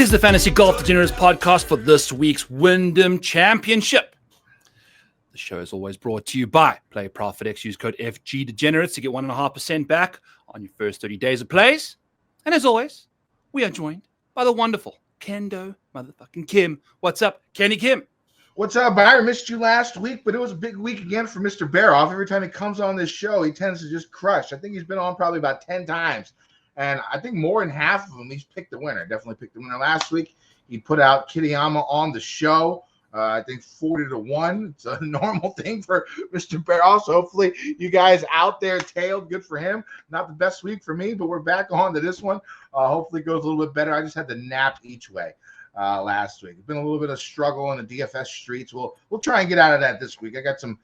is the Fantasy Golf Degenerates podcast for this week's Wyndham Championship. The show is always brought to you by ProphetX. Use code FGDegenerates to get 1.5% back on your first 30 days of plays. And as always, we are joined by the wonderful Kendo motherfucking Kim. What's up, Kenny Kim? What's up, Byron? Missed you last week, but it was a big week again for Mr. Baroff. Every time he comes on this show, he tends to just crush. I think he's been on probably about 10 times. And I think more than half of them, he's picked the winner. Definitely picked the winner last week. He put out Kitayama on the show. I think 40-1. It's a normal thing for Mr. Baroff. So hopefully you guys out there tailed. Good for him. Not the best week for me, but we're back on to this one. Hopefully it goes a little bit better. I just had to nap each way last week. It's been a little bit of struggle in the DFS streets. We'll try and get out of that this week. I got some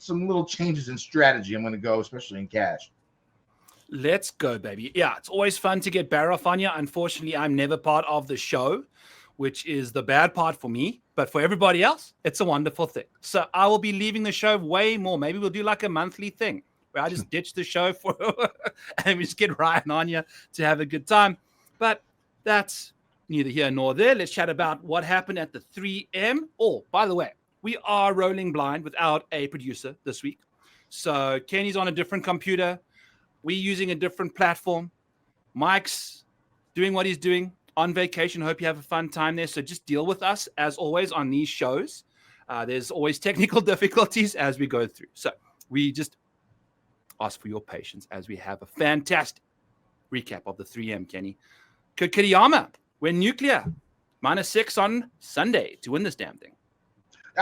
little changes in strategy I'm going to go, especially in cash. Let's go, baby. Yeah, it's always fun to get Baroff on you. Unfortunately, I'm never part of the show, which is the bad part for me. But for everybody else, it's a wonderful thing. So I will be leaving the show way more. Maybe we'll do like a monthly thing where I just ditch the show for and we just get Ryan on you to have a good time. But that's neither here nor there. Let's chat about what happened at the 3M. Oh, by the way, we are rolling blind without a producer this week. So Kenny's on a different computer. We're using a different platform. Mike's doing what he's doing on vacation. Hope you have a fun time there. So just deal with us, as always, on these shows. There's always technical difficulties as we go through. So we just ask for your patience as we have a fantastic recap of the 3M, Kenny. Kitayama went nuclear. -6 on Sunday to win this damn thing.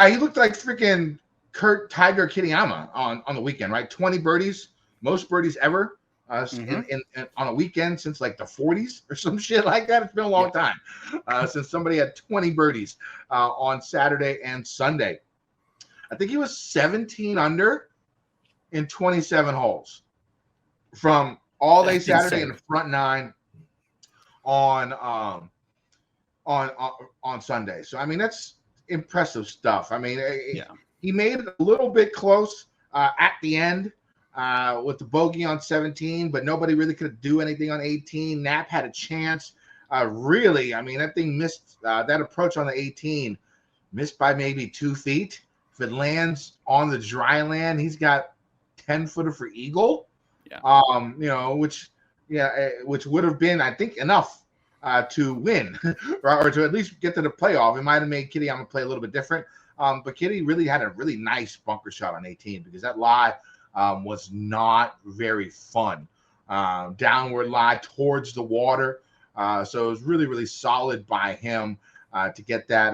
He looked like freaking Kurt Tiger Kitayama on the weekend, right? 20 birdies. Most birdies ever in on a weekend since like the 40s or some shit like that. It's been a long time since somebody had 20 birdies on Saturday and Sunday. I think he was 17 under in 27 holes from all day Saturday in the front nine on Sunday. So I mean that's impressive stuff. I mean he made it a little bit close at the end. With the bogey on 17, but nobody really could do anything on 18. Knapp had a chance. Really, I mean, that thing missed that approach on the 18, missed by maybe 2 feet. If it lands on the dry land, he's got 10-footer for eagle. Yeah. Which would have been, I think, enough to win or to at least get to the playoff. It might have made Kitayama play a little bit different. But Kitty really had a really nice bunker shot on 18 because that lie was not very fun. Downward lie towards the water. So it was really, really solid by him to get that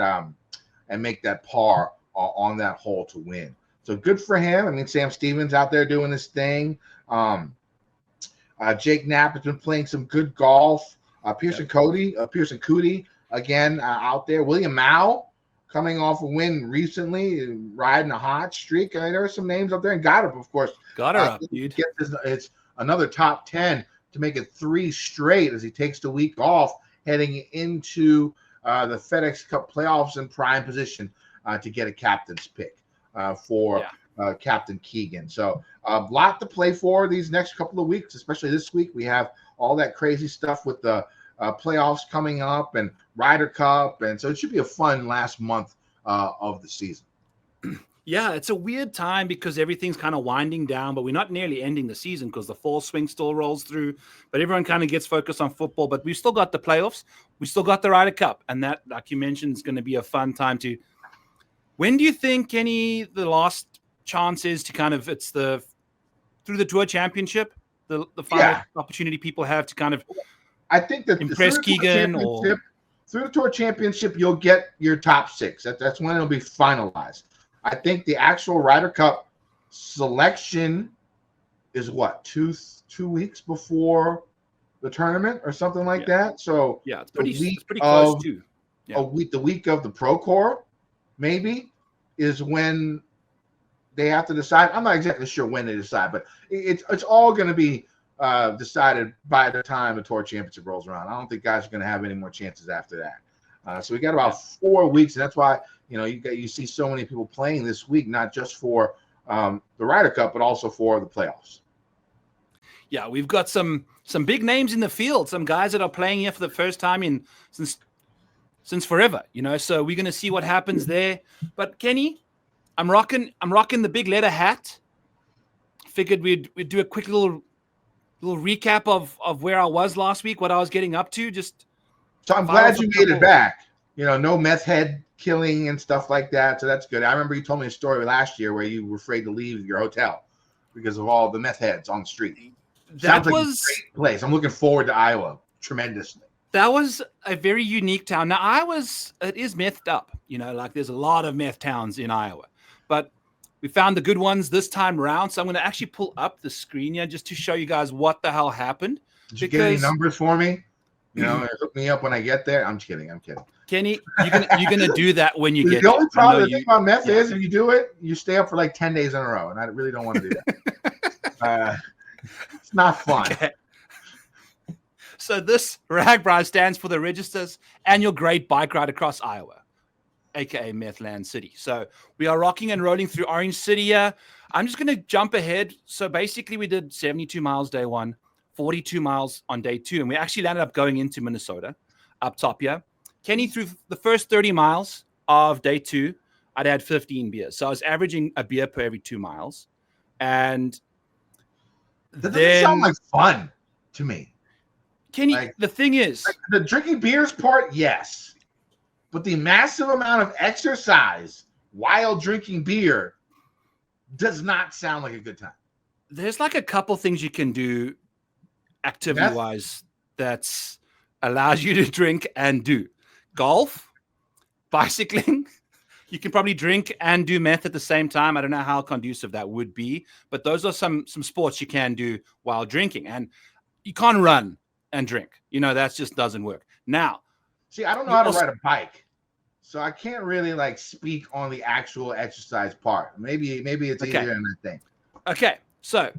and make that par on that hole to win. So good for him. I mean, Sam Stevens out there doing his thing. Jake Knapp has been playing some good golf. Pearson Cootie, again, out there. William Mao, coming off a win recently, riding a hot streak. I mean, there are some names up there. And Goddard, of course. Goddard up, dude. It's another top 10 to make it 3 straight as he takes the week off, heading into the FedEx Cup playoffs in prime position to get a captain's pick for Captain Keegan. So a lot to play for these next couple of weeks, especially this week. We have all that crazy stuff with the playoffs coming up and Ryder Cup, and so it should be a fun last month of the season. Yeah, it's a weird time because everything's kind of winding down, but we're not nearly ending the season because the fall swing still rolls through. But everyone kind of gets focused on football. But we've still got the playoffs. We still got the Ryder Cup, and that, like you mentioned, is going to be a fun time to. When do you think, Kenny, the last chance is to kind of through the Tour Championship, the final opportunity people have to kind of. I think that impress Keegan through the Tour Championship, you'll get your top 6. That's when it'll be finalized. I think the actual Ryder Cup selection is what 2 weeks before the tournament or something like that. So it's pretty close too. Yeah. The week of the Pro Tour, maybe, is when they have to decide. I'm not exactly sure when they decide, but it's all going to be decided by the time the Tour Championship rolls around. I don't think guys are going to have any more chances after that. So we got about 4 weeks, and that's why you see so many people playing this week, not just for the Ryder Cup, but also for the playoffs. Yeah, we've got some big names in the field, some guys that are playing here for the first time since since forever, so we're going to see what happens there. But Kenny, I'm rocking the big leather hat. Figured we'd do a quick little recap of where I was last week, what I was getting up to. So I'm glad you made it back. No meth head killing and stuff like that. So that's good. I remember you told me a story last year where you were afraid to leave your hotel because of all the meth heads on the street. Sounds like a great place. I'm looking forward to Iowa tremendously. That was a very unique town. Now, it is methed up. Like there's a lot of meth towns in Iowa. But we found the good ones this time around. So I'm going to actually pull up the screen here just to show you guys what the hell happened. Did you get any numbers for me? Hook me up when I get there. I'm just kidding. Kenny, you're gonna do that when you get there. The only problem the thing about meth is if you do it, you stay up for like 10 days in a row. And I really don't want to do that. It's not fun. Okay. So this RAGBRAI stands for the Register's Annual Great Bike Ride Across Iowa, aka Methland City. So we are rocking and rolling through Orange City here. I'm just going to jump ahead. So basically we did 72 miles day 1, 42 miles on day 2, and we actually landed up going into Minnesota up top here. Kenny, through the first 30 miles of day 2, I'd had 15 beers. So I was averaging a beer per every 2 miles. And that doesn't sound like fun to me. Kenny, the thing is, the drinking beers part, yes. But the massive amount of exercise while drinking beer does not sound like a good time. There's like a couple things you can do activity-wise that allows you to drink and do. Golf, bicycling. You can probably drink and do meth at the same time. I don't know how conducive that would be, but those are some sports you can do while drinking. And you can't run and drink. That just doesn't work. Now, see, I don't know how to ride a bike, so I can't really speak on the actual exercise part. Maybe it's easier than I think. Okay, so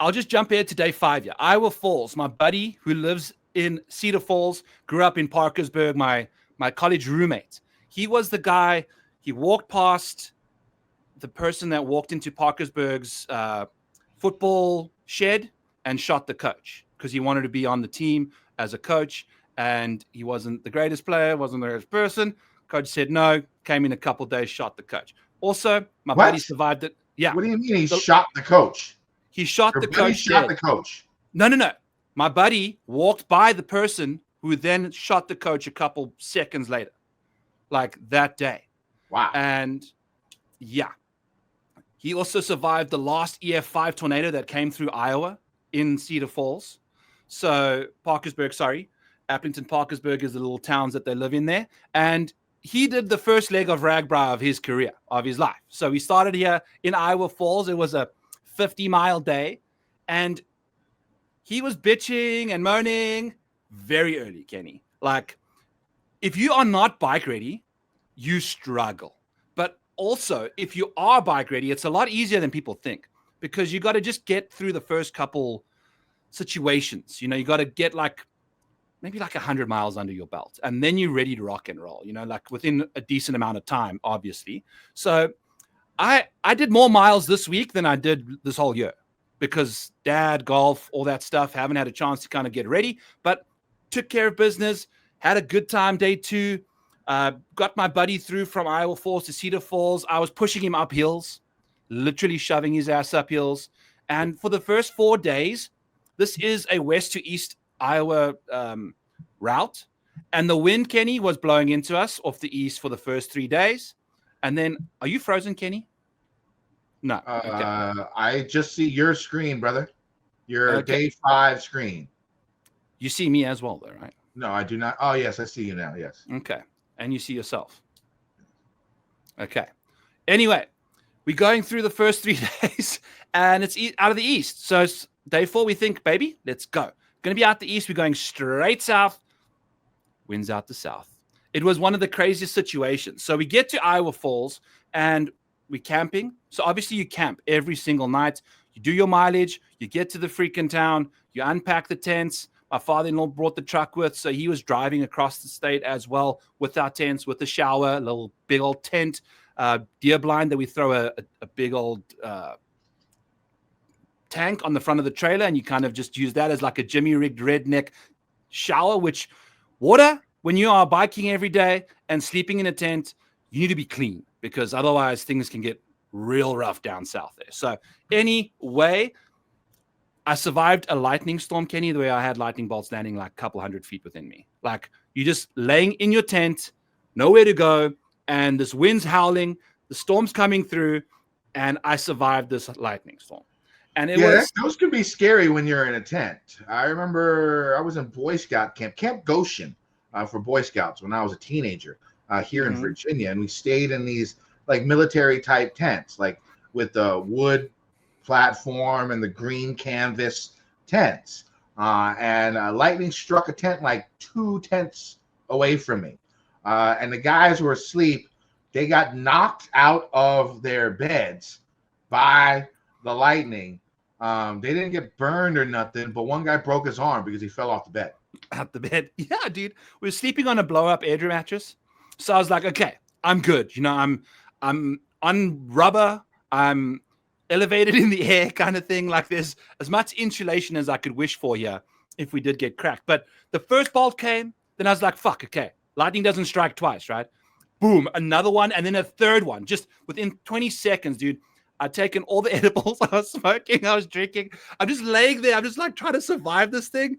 I'll just jump here to day 5 here. Iowa Falls. My buddy who lives in Cedar Falls grew up in Parkersburg. My college roommate. He was the guy. He walked past the person that walked into Parkersburg's football shed and shot the coach because he wanted to be on the team as a coach, and he wasn't the greatest player, wasn't the greatest person. Coach said no, came in a couple of days, shot the coach. Also, my buddy survived it. Yeah. What do you mean he shot the coach? He shot the coach. He shot the coach. No. My buddy walked by the person who then shot the coach a couple seconds later, like that day. Wow. And yeah, he also survived the last EF5 tornado that came through Iowa in Cedar Falls. So Appleton Parkersburg is the little towns that they live in there. And he did the first leg of RAGBRAI of his career, of his life. So he started here in Iowa Falls. It was a 50-mile day. And he was bitching and moaning very early, Kenny. Like, if you are not bike ready, you struggle. But also, if you are bike ready, it's a lot easier than people think because you got to just get through the first couple situations. You got to get maybe 100 miles under your belt, and then you're ready to rock and roll, within a decent amount of time, obviously. So I did more miles this week than I did this whole year because dad, golf, all that stuff, haven't had a chance to kind of get ready, but took care of business, had a good time day 2, got my buddy through from Iowa Falls to Cedar Falls. I was pushing him up hills, literally shoving his ass up hills. And for the first 4 days, this is a west to east Iowa route. And the wind, Kenny, was blowing into us off the east for the first 3 days. And then, are you frozen, Kenny? No. Okay. I just see your screen, brother. Your day 5 screen. You see me as well, though, right? No, I do not. Oh, yes, I see you now. Yes. Okay. And you see yourself. Okay. Anyway, we're going through the first 3 days, and it's out of the east. So it's day 4, we think, baby, let's go. Going to be out the east. We're going straight south. Winds out the south. It was one of the craziest situations. So we get to Iowa Falls, and we're camping. So obviously you camp every single night. You do your mileage. You get to the freaking town. You unpack the tents. My father-in-law brought the truck with, so he was driving across the state as well with our tents, with the shower, a little big old tent, deer blind that we throw a big old tank on the front of the trailer, and you kind of just use that as like a Jimmy rigged redneck shower, which water, when you are biking every day and sleeping in a tent, you need to be clean because otherwise things can get real rough down south there. So anyway, I survived a lightning storm, Kenny, the way I had lightning bolts landing like a couple 100 feet within me. Like you just laying in your tent, nowhere to go, and this wind's howling, the storm's coming through, and I survived this lightning storm. And those can be scary when you're in a tent. I remember I was in Boy Scout camp, Camp Goshen, for Boy Scouts when I was a teenager here in Virginia, and we stayed in these like military type tents, like with the wood platform and the green canvas tents. And lightning struck a tent like 2 tents away from me, and the guys were asleep. They got knocked out of their beds by the lightning. They didn't get burned or nothing, but one guy broke his arm because he fell off the bed. Out the bed. Yeah, dude. We were sleeping on a blow-up airdrie mattress. So I was like, okay, I'm good. You know, I'm on rubber. I'm elevated in the air kind of thing. Like there's as much insulation as I could wish for here if we did get cracked. But the first bolt came, then I was like, fuck, okay. Lightning doesn't strike twice, right? Boom, another one, and then a third one. Just within 20 seconds, dude. I'd taken all the edibles I was smoking, I was drinking. I'm just laying there. I'm just like trying to survive this thing.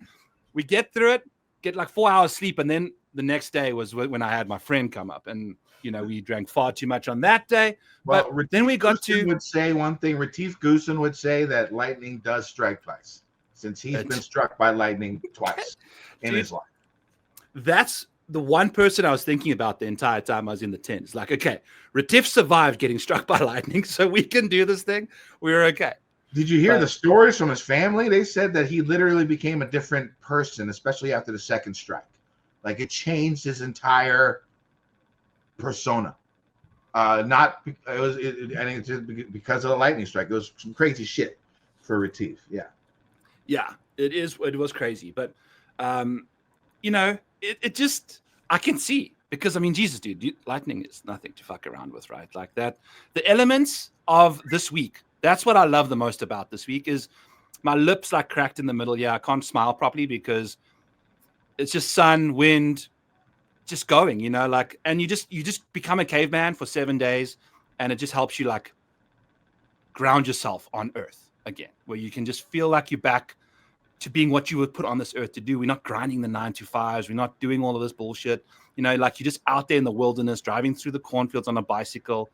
We get through it, get like 4 hours sleep. And then the next day was when I had my friend come up. And, you know, we drank far too much on that day. Well, but then we got Goosen would say one thing. Retief Goosen would say that lightning does strike twice, since he's been struck by lightning twice in his life. That's the one person I was thinking about the entire time I was in the tent. It's like, okay, Retief survived getting struck by lightning, so we can do this thing. We're okay. Did you hear the stories from his family? They said that he literally became a different person, especially after the second strike. Like it changed his entire persona. I think it's just because of the lightning strike. It was some crazy shit for Retief. Yeah, it was crazy, but you know, it just, I can see, because I mean, Jesus, dude, lightning is nothing to fuck around with, right? Like that, the elements of this week, that's what I love the most about this week is my lips like cracked in the middle. Yeah, I can't smile properly because it's just sun, wind, just going, you know, like, and you just become a caveman for 7 days, and it just helps you like ground yourself on earth again, where you can just feel like you're back to being what you were put on this earth to do. We're not grinding the 9-to-5s. We're not doing all of this bullshit. You know, like you're just out there in the wilderness, driving through the cornfields on a bicycle,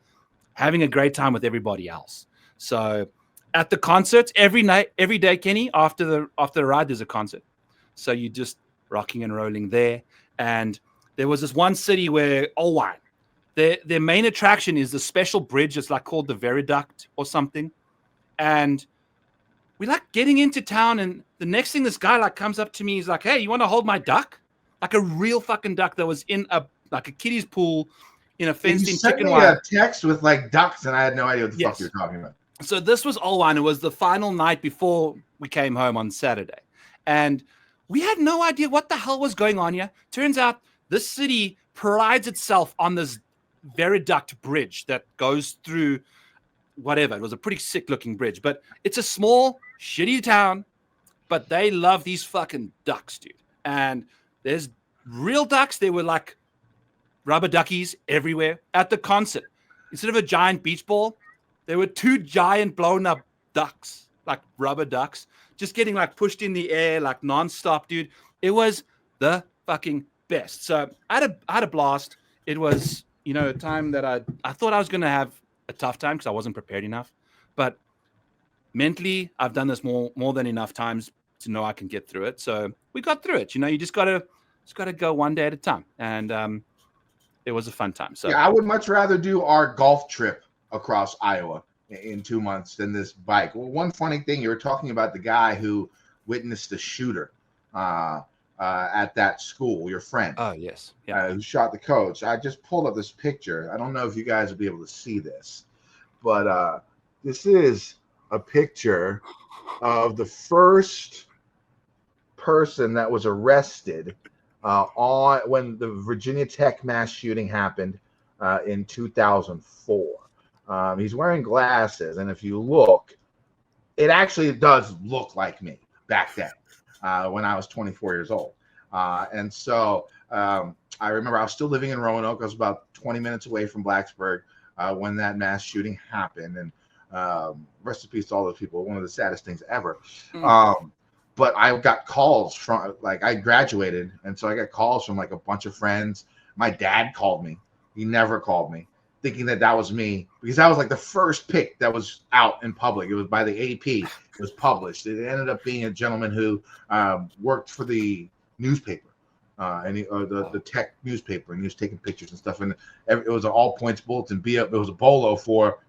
having a great time with everybody else. So at the concerts every day, Kenny, after the ride, there's a concert. So you're just rocking and rolling there. And there was this one city where, their main attraction is the special bridge. It's like called the Viaduct or something. And we like getting into town, and the next thing this guy like comes up to me, he's like, hey, you want to hold my duck? Like a real fucking duck that was in a kiddie's pool in a fenced-in chicken wire. A text with like ducks, and I had no idea what the fuck you were talking about. So this was Olwyn. It was the final night before we came home on Saturday. And we had no idea what the hell was going on here. Turns out this city prides itself on this viaduct bridge that goes through whatever. It was a pretty sick looking bridge, but it's a small, shitty town, but they love these fucking ducks, dude. And there's real ducks. They were like rubber duckies everywhere at the concert. Instead of a giant beach ball, there were 2 giant blown up ducks, like rubber ducks, just getting like pushed in the air, like nonstop, dude. It was the fucking best. So I had a blast. It was, you know, a time that I thought I was going to have a tough time because I wasn't prepared enough, but mentally I've done this more than enough times to know I can get through it. So we got through it. You know, you just gotta go one day at a time. And it was a fun time. So yeah, I would much rather do our golf trip across Iowa in 2 months than this bike. Well, one funny thing, you were talking about the guy who witnessed the shooter at that school, your friend. Oh, yes. Yeah. Who shot the coach. I just pulled up this picture. I don't know if you guys will be able to see this, but this is a picture of the first person that was arrested when the Virginia Tech mass shooting happened in 2004. He's wearing glasses, and if you look, it actually does look like me back then when I was 24 years old. And so I remember I was still living in Roanoke. I was about 20 minutes away from Blacksburg when that mass shooting happened. And rest in peace to all those people. One of the saddest things ever. But I got calls from, like, I graduated, and so I got calls from like a bunch of friends. My dad called me. He never called me, thinking that was me, because that was like the first pick that was out in public. It was by the AP. It was published. It ended up being a gentleman who worked for the newspaper, the tech newspaper, and he was taking pictures and stuff. And it was an all points bulletin. It was a bolo for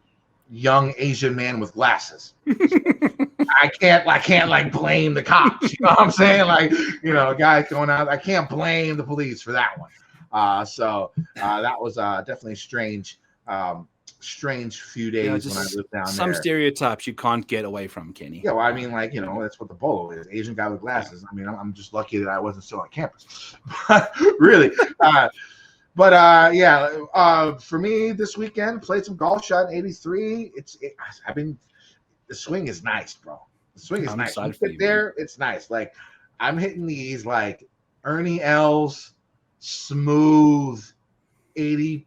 young Asian man with glasses. I can't like blame the cops. You know what I'm saying? Like, you know, a guy going out. I can't blame the police for that one. So that was definitely strange few days when I lived down there. Some stereotypes you can't get away from, Kenny. Yeah, well, I mean, like, you know, that's what the bolo is. Asian guy with glasses. I mean, I'm just lucky that I wasn't still on campus. Really. For me this weekend, played some golf, shot in 83. The swing is nice, bro. The swing is nice. You get there, it's nice. Like, I'm hitting these like Ernie Els, smooth, 80%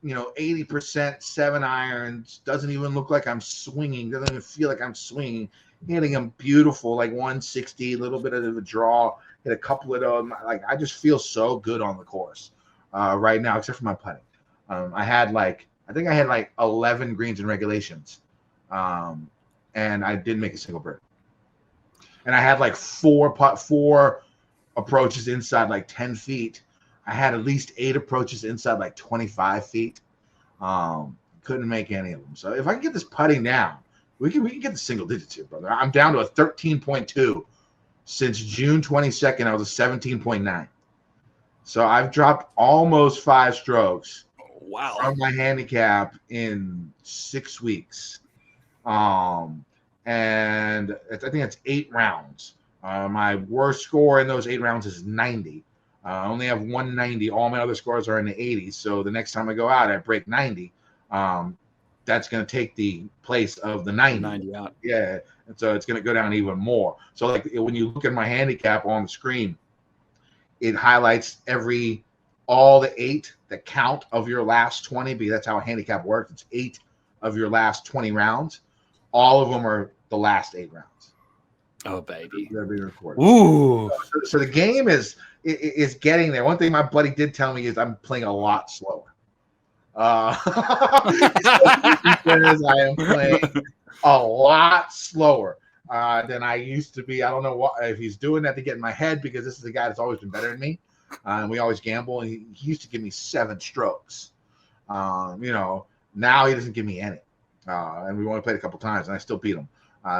7-irons. Doesn't even look like I'm swinging. Doesn't even feel like I'm swinging. Hitting them beautiful, like 160, a little bit of a draw. Hit a couple of them. Like, I just feel so good on the course right now, except for my putting. I think I had like 11 greens in regulations. And I didn't make a single bird. And I had like four approaches inside like 10 feet. I had at least 8 approaches inside like 25 feet. Couldn't make any of them. So if I can get this putting down, we can get the single digits here, brother. I'm down to a 13.2 since June 22nd. I was a 17.9. So I've dropped almost 5 strokes. Wow. From my handicap in 6 weeks. And I think it's 8 rounds. My worst score in those 8 rounds is 90. I only have 190. All my other scores are in the 80s. So the next time I go out, I break 90. That's going to take the place of the 90 out. Yeah. And so it's going to go down even more. So like when you look at my handicap on the screen, it highlights all the 8 that count of your last 20, because that's how a handicap works. It's 8 of your last 20 rounds. All of them are the last 8 rounds. Oh, baby. They're being recorded. Ooh. So the game is getting there. One thing my buddy did tell me is I'm playing a lot slower. Because I am playing a lot slower than I used to be. I don't know if he's doing that to get in my head, because this is a guy that's always been better than me. And we always gamble. And he used to give me 7 strokes. Now he doesn't give me any. And we only played a couple times, and I still beat him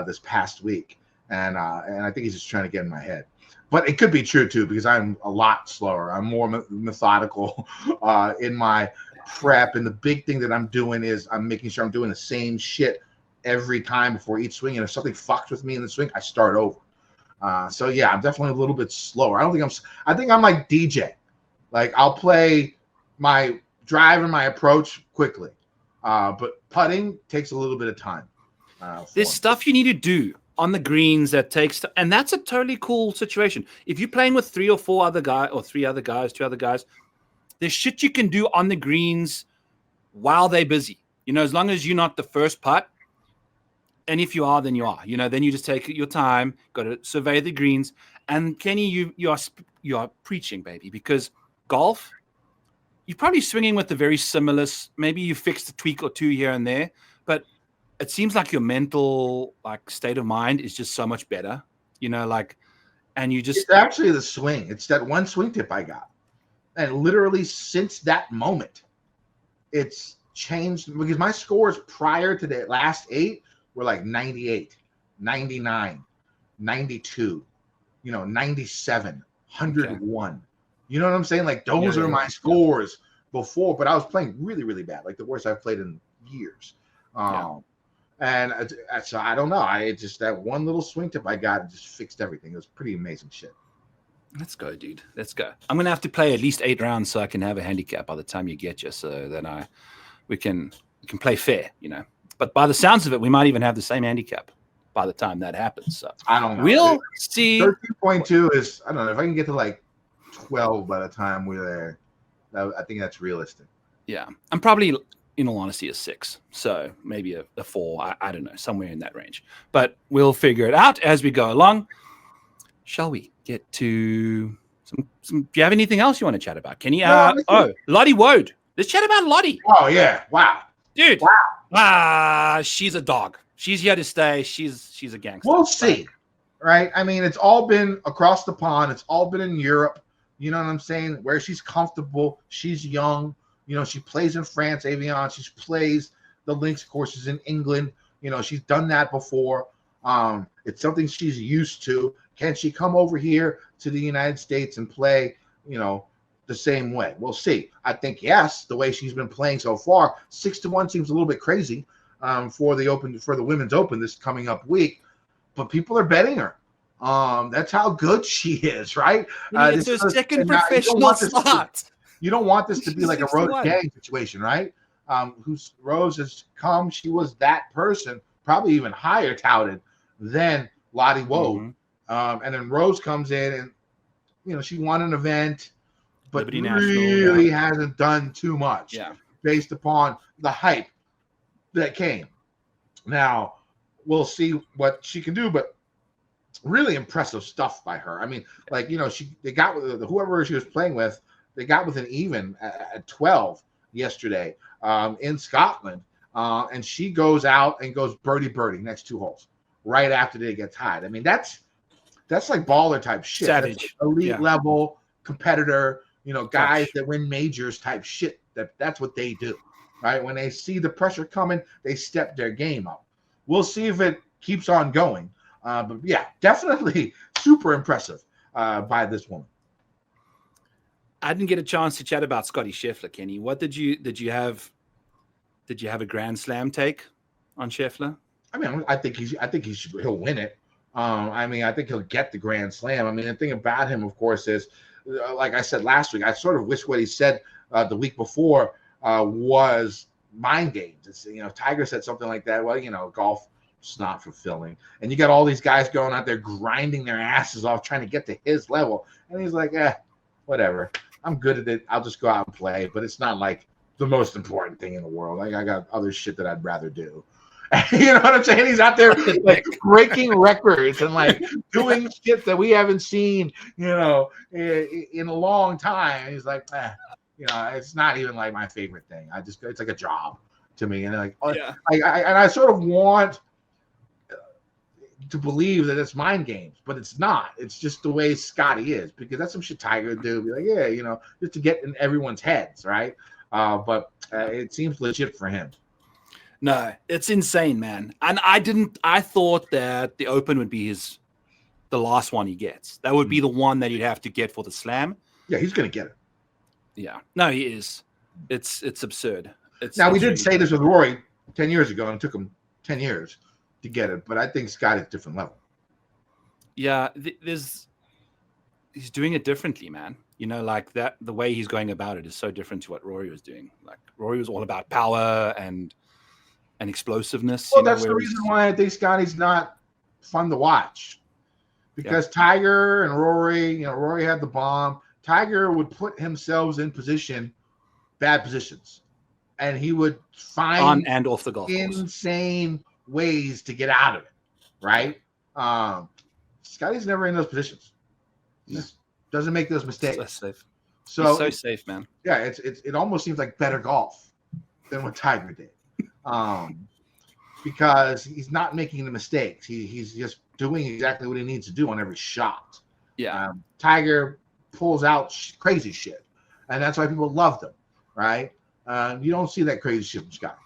this past week. And I think he's just trying to get in my head. But it could be true, too, because I'm a lot slower. I'm more methodical in my prep. And the big thing that I'm doing is I'm making sure I'm doing the same shit every time before each swing. And if something fucks with me in the swing, I start over. So, yeah, I'm definitely a little bit slower. I think I'm like DJ. Like, I'll play my drive and my approach quickly. But putting takes a little bit of time. There's stuff you need to do on the greens that takes, and that's a totally cool situation. If you're playing with 3 or 4 other guys, or 2 other guys, there's shit you can do on the greens while they're busy. As long as you're not the first putt. And if you are, then you are. Then you just take your time, got to survey the greens. And Kenny, you are preaching, baby, because golf, you're probably swinging with the very similar. Maybe you fixed a tweak or 2 here and there, but it seems like your mental state of mind is just so much better. And you just. It's actually the swing. It's that one swing tip I got, and literally since that moment, it's changed, because my scores prior to the last 8 were like 98, 99, 92, 97, 101. Okay. You know what I'm saying? Like, those are my scores before, but I was playing really, really bad. Like the worst I've played in years. And so I don't know. That one little swing tip I got just fixed everything. It was pretty amazing shit. Let's go, dude. Let's go. I'm gonna have to play at least 8 rounds so I can have a handicap by the time you get you, so that we can play fair, But by the sounds of it, we might even have the same handicap by the time that happens. So I don't know. We'll see. 13.2 is, I don't know, if I can get to like 12 by the time we're there. I think that's realistic. Yeah, I'm probably, in all honesty, a 6. So maybe a 4. I don't know, somewhere in that range. But we'll figure it out as we go along. Shall we get to some do you have anything else you want to chat about, Kenny? Lottie Wode. Let's chat about Lottie. Oh, yeah. Wow. Dude. Wow. She's a dog. She's here to stay. She's a gangster. We'll see. Right? I mean, it's all been across the pond. It's all been in Europe. You know what I'm saying? Where she's comfortable. She's young. You know, she plays in France, Avion. She plays the links courses in England. You know, she's done that before. It's something she's used to. Can she come over here to the United States and play, you know, the same way? We'll see. I think yes, the way she's been playing so far. 6-1 seems a little bit crazy for the Women's Open this coming up week, but people are betting her. That's how good she is, right? It's her second professional slot. You don't want this to be like a Rose Gang situation, right? Rose has come. She was that person, probably even higher touted than Lottie Wode. Mm-hmm. And then Rose comes in and, you know, she won an event, but Liberty really hasn't done too much based upon the hype that came. Now, we'll see what she can do, but really impressive stuff by her. I mean, like, you know, they got with whoever she was playing with, they got with an even at 12 yesterday in Scotland. And she goes out and goes birdie next 2 holes right after they get tied. I mean, that's like baller type shit. Savage. That's elite level competitor, you know, guys that win majors type shit. That's what they do, right? When they see the pressure coming, they step their game up. We'll see if it keeps on going. But yeah, definitely super impressive by this woman. I didn't get a chance to chat about Scotty Scheffler, Kenny. What did you have? Did you have a Grand Slam take on Scheffler? I mean, I think he'll win it. I mean, I think he'll get the Grand Slam. I mean, the thing about him, of course, is like I said last week, I sort of wish what he said the week before was mind games. It's, you know, Tiger said something like that. Well, you know, golf is not fulfilling. And you got all these guys going out there grinding their asses off trying to get to his level. And he's like, whatever. I'm good at it. I'll just go out and play. But it's not like the most important thing in the world. Like, I got other shit that I'd rather do. You know what I'm saying? He's out there like breaking records and like doing shit that we haven't seen, you know, in a long time. He's like, you know, it's not even like my favorite thing. It's like a job to me. And like, I sort of want to believe that it's mind games, but it's not. It's just the way Scotty is, because that's some shit Tiger would do. Be like, yeah, you know, just to get in everyone's heads, right? But it seems legit for him. No, it's insane, man. And I thought that the Open would be the last one he gets. That would be the one that he'd have to get for the Slam. Yeah, he's going to get it. Yeah. No, he is. It's absurd. We did say this with Rory 10 years ago, and it took him 10 years to get it, but I think Scott is a different level. Yeah, he's doing it differently, man. You know, like that, the way he's going about it is so different to what Rory was doing. Like Rory was all about power and explosiveness. Well, that's the reason why I think Scotty's not fun to watch, because Tiger and Rory, you know, Rory had the bomb. Tiger would put himself in bad positions, and he would find on and off the golf course insane ways to get out of it, right? Scotty's never in those positions. He doesn't make those mistakes. So safe. So he's so safe, man. Yeah, it almost seems like better golf than what Tiger did. Because he's not making the mistakes. He's just doing exactly what he needs to do on every shot. Yeah. Tiger pulls out crazy shit, and that's why people loved him, right? You don't see that crazy shit from Scott.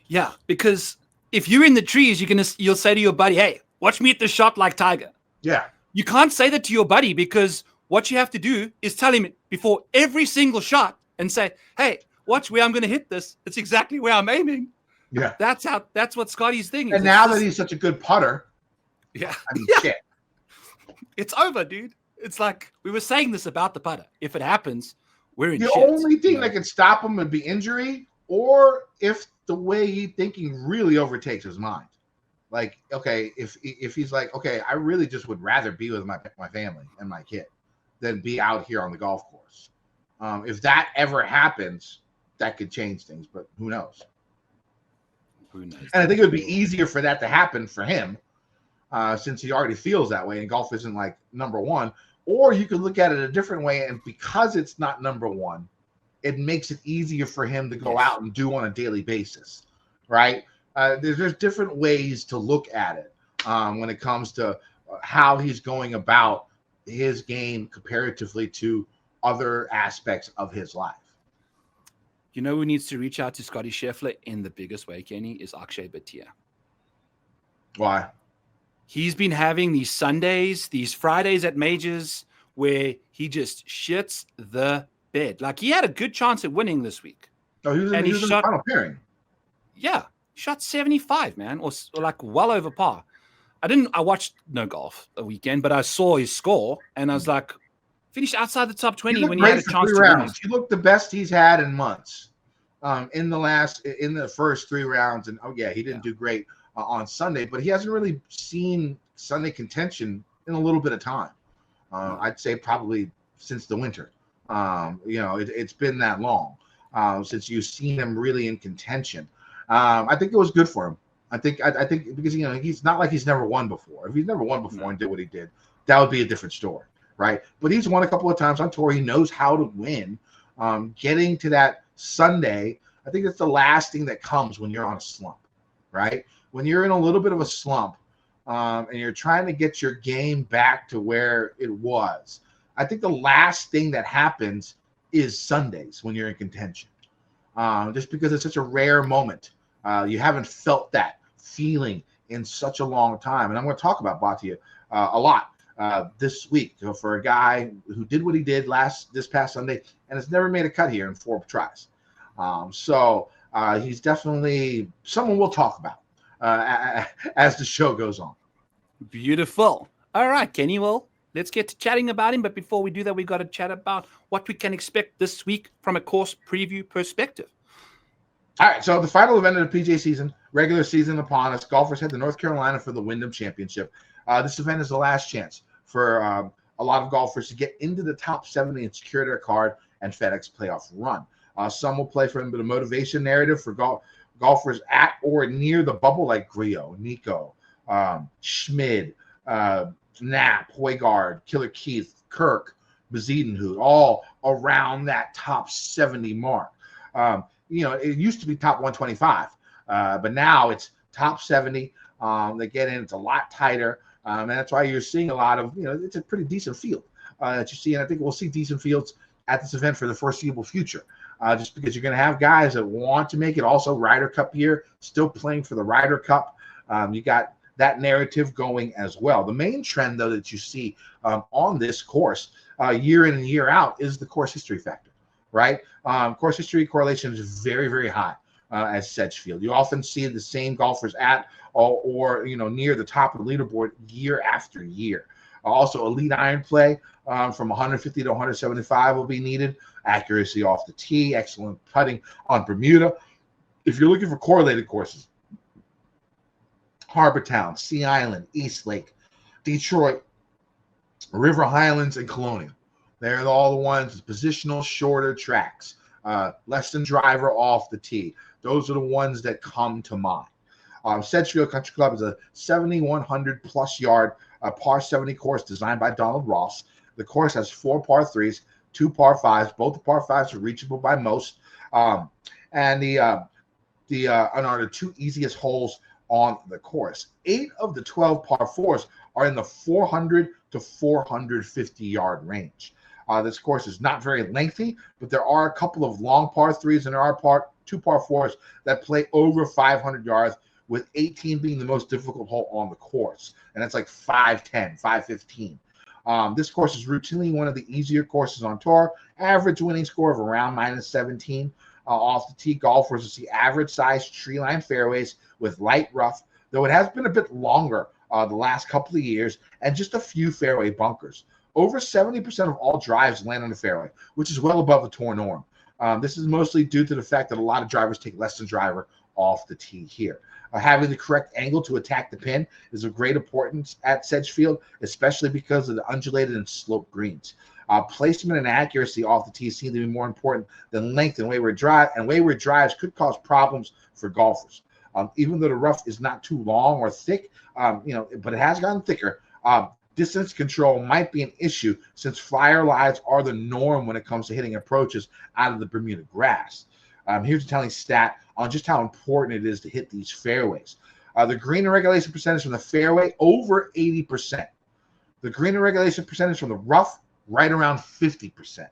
Yeah, because if you're in the trees, you'll say to your buddy, "Hey, watch me hit the shot like Tiger." Yeah. You can't say that to your buddy, because what you have to do is tell him before every single shot and say, "Hey, watch where I'm going to hit this. It's exactly where I'm aiming." Yeah. That's what Scotty's thing is. And now that he's such a good putter, yeah. I mean, shit. It's over, dude. It's like we were saying this about the putter. If it happens, we're in the shit. Only thing that could stop him would be injury, or if the way he's thinking really overtakes his mind. Like, okay, if he's like, okay, I really just would rather be with my family and my kid. than be out here on the golf course. If that ever happens, that could change things, but who knows? Who knows? And I think it would be easier for that to happen for him, since he already feels that way and golf isn't like number one. Or you could look at it a different way, and because it's not number one, it makes it easier for him to go out and do on a daily basis, right? There's different ways to look at it when it comes to how he's going about his game comparatively to other aspects of his life. You know who needs to reach out to Scotty Scheffler in the biggest way, Kenny, is Akshay Bhatia. Why? He's been having these Sundays, these Fridays at majors where he just shits the bed. Like, he had a good chance at winning this week. Oh, he was in the final pairing. Yeah, shot 75, man, or like well over par. I watched no golf a weekend, but I saw his score and I was like, finished outside the top 20 when he had a chance to win. He looked the best he's had in months in the first 3 rounds. And he didn't do great on Sunday, but he hasn't really seen Sunday contention in a little bit of time. I'd say probably since the winter. It's been that long since you've seen him really in contention. I think it was good for him. I think because he's not like he's never won before. If he's never won before and did what he did, that would be a different story, right? But he's won a couple of times on tour. He knows how to win. Getting to that Sunday, I think it's the last thing that comes when you're on a slump, right? When you're in a little bit of a slump and you're trying to get your game back to where it was, I think the last thing that happens is Sundays when you're in contention, just because it's such a rare moment. You haven't felt that feeling in such a long time. And I'm going to talk about Bhatia a lot this week for a guy who did what he did this past Sunday and has never made a cut here in 4 tries. So he's definitely someone we'll talk about as the show goes on. Beautiful. All right, Kenny. Well, let's get to chatting about him. But before we do that, we got to chat about what we can expect this week from a course preview perspective. All right, so the final event of the PGA season, regular season upon us. Golfers head to North Carolina for the Wyndham Championship. This event is the last chance for a lot of golfers to get into the top 70 and secure their card and FedEx playoff run. Some will play for a bit of motivation narrative for golfers at or near the bubble, like Griot, Nico, Schmid, Knapp, Højgaard, Killer Keith, Kirk, Bezuidenhout, all around that top 70 mark. It used to be top 125, but now it's top 70. They get in, it's a lot tighter. And that's why you're seeing a lot of, it's a pretty decent field that you see. And I think we'll see decent fields at this event for the foreseeable future, just because you're going to have guys that want to make it. Also, Ryder Cup here, still playing for the Ryder Cup. You got that narrative going as well. The main trend, though, that you see on this course year in and year out is the course history factor. Right? Course history correlation is very, very high at Sedgefield. You often see the same golfers at or near the top of the leaderboard year after year. Also, elite iron play from 150 to 175 will be needed. Accuracy off the tee, excellent putting on Bermuda. If you're looking for correlated courses, Harbortown, Sea Island, East Lake, Detroit, River Highlands, and Colonial. They're all the ones, positional, shorter tracks, less than driver off the tee. Those are the ones that come to mind. Sedgefield Country Club is a 7,100 plus yard par 70 course designed by Donald Ross. The course has 4 par 3s, 2 par 5s. Both the par 5s are reachable by most. And are the 2 easiest holes on the course. 8 of the 12 par 4s are in the 400 to 450 yard range. This course is not very lengthy, but there are a couple of long par 3s and there are 2 par 4s that play over 500 yards, with 18 being the most difficult hole on the course. And that's like 510, 515. This course is routinely one of the easier courses on tour. Average winning score of around -17. Off the tee, golfers will see average-sized tree-lined fairways with light rough, though it has been a bit longer the last couple of years, and just a few fairway bunkers. Over 70% of all drives land on the fairway, which is well above the tour norm. This is mostly due to the fact that a lot of drivers take less than driver off the tee here. Having the correct angle to attack the pin is of great importance at Sedgefield, especially because of the undulated and sloped greens. Placement and accuracy off the tee seem to be more important than length and wayward drive. And wayward drives could cause problems for golfers. Even though the rough is not too long or thick, but it has gotten thicker. Distance control might be an issue since flyer lies are the norm when it comes to hitting approaches out of the Bermuda grass. Here's a telling stat on just how important it is to hit these fairways. The green and regulation percentage from the fairway, over 80%. The green and regulation percentage from the rough, right around 50%.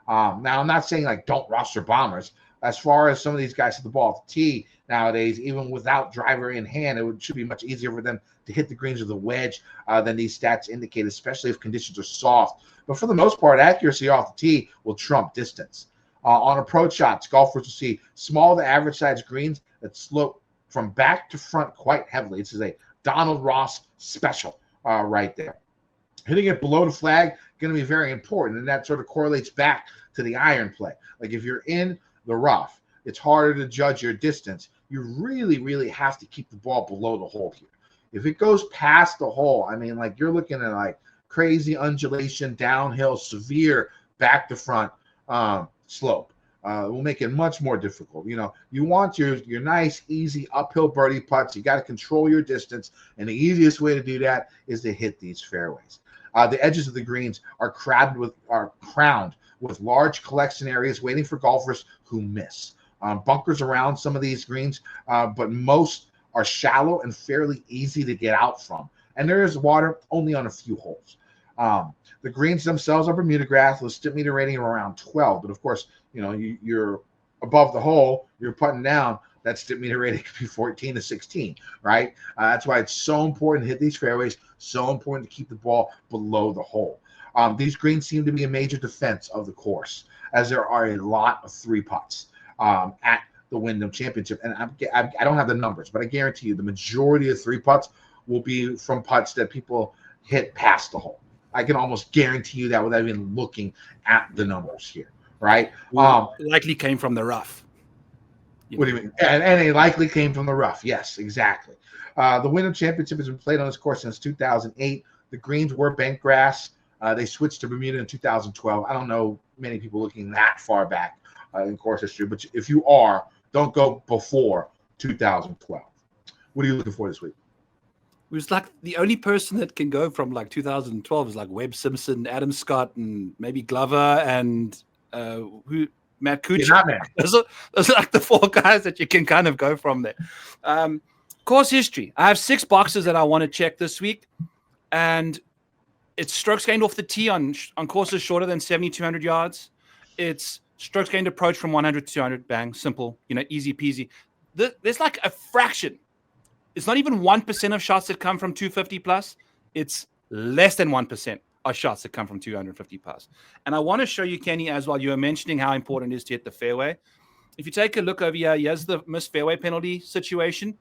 Now, I'm not saying like don't roster bombers. As far as some of these guys hit the ball off the tee nowadays, even without driver in hand, should be much easier for them to hit the greens with a wedge than these stats indicate, especially if conditions are soft. But for the most part, accuracy off the tee will trump distance. On approach shots, golfers will see small to average size greens that slope from back to front quite heavily. This is a Donald Ross special right there. Hitting it below the flag going to be very important, and that sort of correlates back to the iron play. Like if you're in the rough, it's harder to judge your distance. You really, really have to keep the ball below the hole here. If it goes past the hole, I mean, like you're looking at like crazy undulation, downhill, severe back to front slope. It will make it much more difficult. You want your nice, easy uphill birdie putts. You got to control your distance, and the easiest way to do that is to hit these fairways. The edges of the greens are crowned with large collection areas waiting for golfers who miss. Bunkers around some of these greens, but most are shallow and fairly easy to get out from. And there is water only on a few holes. The greens themselves are Bermuda grass with stick meter rating of around 12. But of course, you're above the hole, you're putting down, that stick meter rating could be 14 to 16, right? That's why it's so important to hit these fairways, so important to keep the ball below the hole. These greens seem to be a major defense of the course, as there are a lot of three putts at the Wyndham Championship. And I don't have the numbers, but I guarantee you the majority of three putts will be from putts that people hit past the hole. I can almost guarantee you that without even looking at the numbers here, right? Likely came from the rough. What do you mean? And it likely came from the rough. Yes, exactly. The Wyndham Championship has been played on this course since 2008. The greens were bent grass. They switched to Bermuda in 2012. I don't know many people looking that far back in course history, but if you are, don't go before 2012. What are you looking for this week? It was like the only person that can go from like 2012 is like Webb Simpson, Adam Scott, and maybe Glover, and Matt Kuchar. Those are like the four guys that you can kind of go from there. Course history. I have 6 boxes that I want to check this week, and it's strokes gained off the tee on courses shorter than 7,200 yards. It's strokes gained approach from 100 to 200. Bang, simple, easy peasy. There's like a fraction. It's not even 1% of shots that come from 250 plus. It's less than 1% of shots that come from 250 plus. And I want to show you, Kenny, as well. You were mentioning how important it is to hit the fairway. If you take a look over here, here's the missed fairway penalty situation.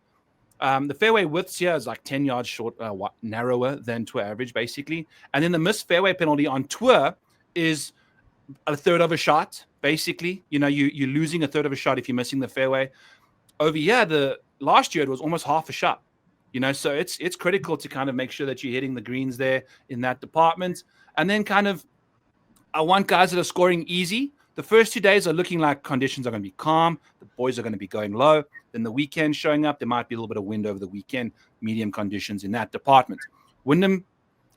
The fairway widths here is like 10 yards short, narrower than tour average, basically. And then the missed fairway penalty on tour is a third of a shot, basically. You're losing a third of a shot if you're missing the fairway. Over here, last year it was almost half a shot. So it's critical to kind of make sure that you're hitting the greens there in that department. And then I want guys that are scoring easy. The first 2 days are looking like conditions are going to be calm. The boys are going to be going low. Then the weekend showing up, there might be a little bit of wind over the weekend, medium conditions in that department. Wyndham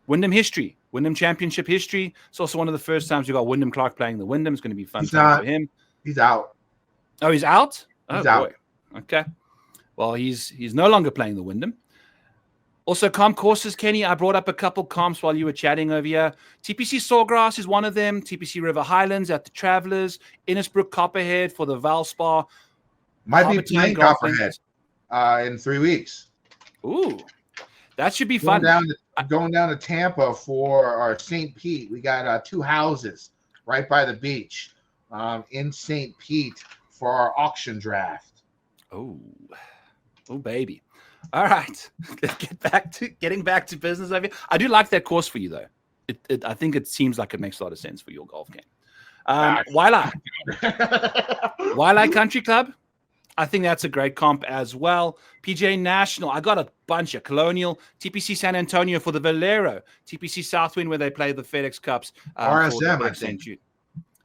history, Wyndham Championship history. It's also one of the first times we've got Wyndham Clark playing the Wyndham. It's going to be fun for him. He's out. Oh, he's out? He's out. Okay. Well, he's no longer playing the Wyndham. Also, comp courses, Kenny. I brought up a couple comps while you were chatting over here. TPC Sawgrass is one of them. TPC River Highlands at the Travelers. Innisbrook Copperhead for the Valspar. Might be playing Copperhead in 3 weeks. Ooh, that should be fun. Going down to Tampa for our St. Pete. We got 2 houses right by the beach in St. Pete for our auction draft. Oh, baby. All right. Getting back to business over here. I do like that course for you, though. I think it seems like it makes a lot of sense for your golf game. Waialae Country Club. I think that's a great comp as well. PGA National, I got a bunch of Colonial, TPC San Antonio for the Valero, TPC Southwind where they play the FedEx Cups for RSM, the I think. Jude.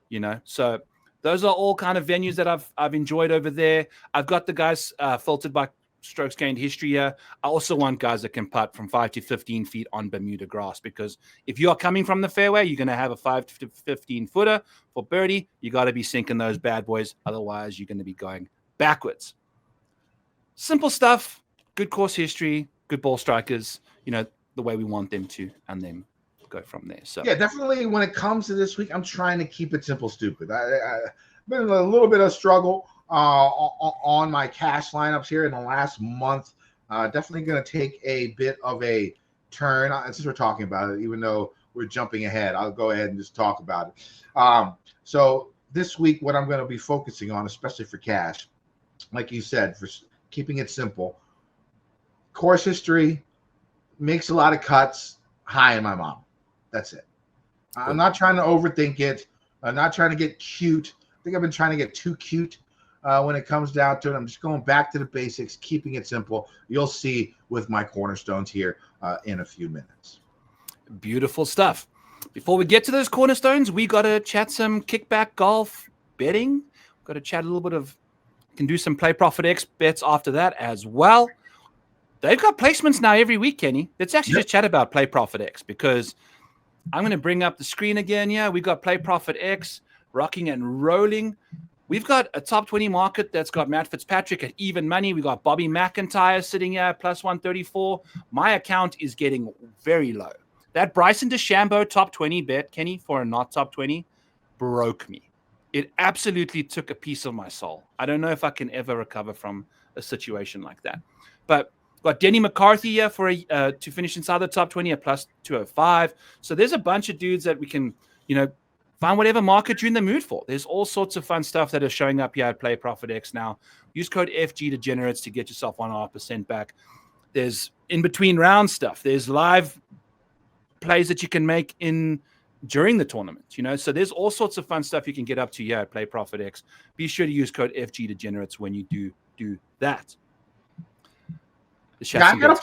You know, so those are all kind of venues that I've enjoyed over there. I've got the guys filtered by strokes gained history here. I also want guys that can putt from 5 to 15 feet on Bermuda grass, because if you are coming from the fairway, you're going to have a 5 to 15 footer for birdie. You got to be sinking those bad boys. Otherwise, you're going to be going backwards. Simple stuff, good course history, good ball strikers, you know, the way we want them to, and then go from there. So yeah, definitely when it comes to this week, I'm trying to keep it simple, stupid. I've been in a little bit of struggle on my cash lineups here in the last month. Definitely going to take a bit of a turn since we're talking about it, even though we're jumping ahead. I'll go ahead and just talk about it. So this week, what I'm going to be focusing on, especially for cash, like you said, for keeping it simple, course history, makes a lot of cuts, high in my mom. That's it. Cool. I'm not trying to overthink it. I'm not trying to get cute. I think I've been trying to get too cute when it comes down to it. I'm just going back to the basics, keeping it simple. You'll see with my cornerstones here in a few minutes. Beautiful stuff. Before we get to those cornerstones, we got to chat some kickback golf betting. Got to chat a little bit of, can do some Play ProphetX bets after that as well. They've got placements now every week, Kenny. Let's actually just chat about Play ProphetX, because I'm going to bring up the screen again here. We've got Play ProphetX rocking and rolling. We've got a top 20 market that's got Matt Fitzpatrick at even money. We got Bobby McIntyre sitting here at plus 134. My account is getting very low. That Bryson DeChambeau top 20 bet, Kenny, for a not top 20, broke me. It absolutely took a piece of my soul. I don't know if I can ever recover from a situation like that. But got Denny McCarthy here for to finish inside the top 20 at plus 205. So there's a bunch of dudes that we can, you know, find whatever market you're in the mood for. There's all sorts of fun stuff that is showing up here at Play ProphetX now. Use code FG Degenerates to get yourself 1.5% back. There's in between round stuff. There's live plays that you can make in during the tournament, you know. So there's all sorts of fun stuff you can get up to here at Play ProphetX. Be sure to use code FG Degenerates when you do that. Yeah, I gotta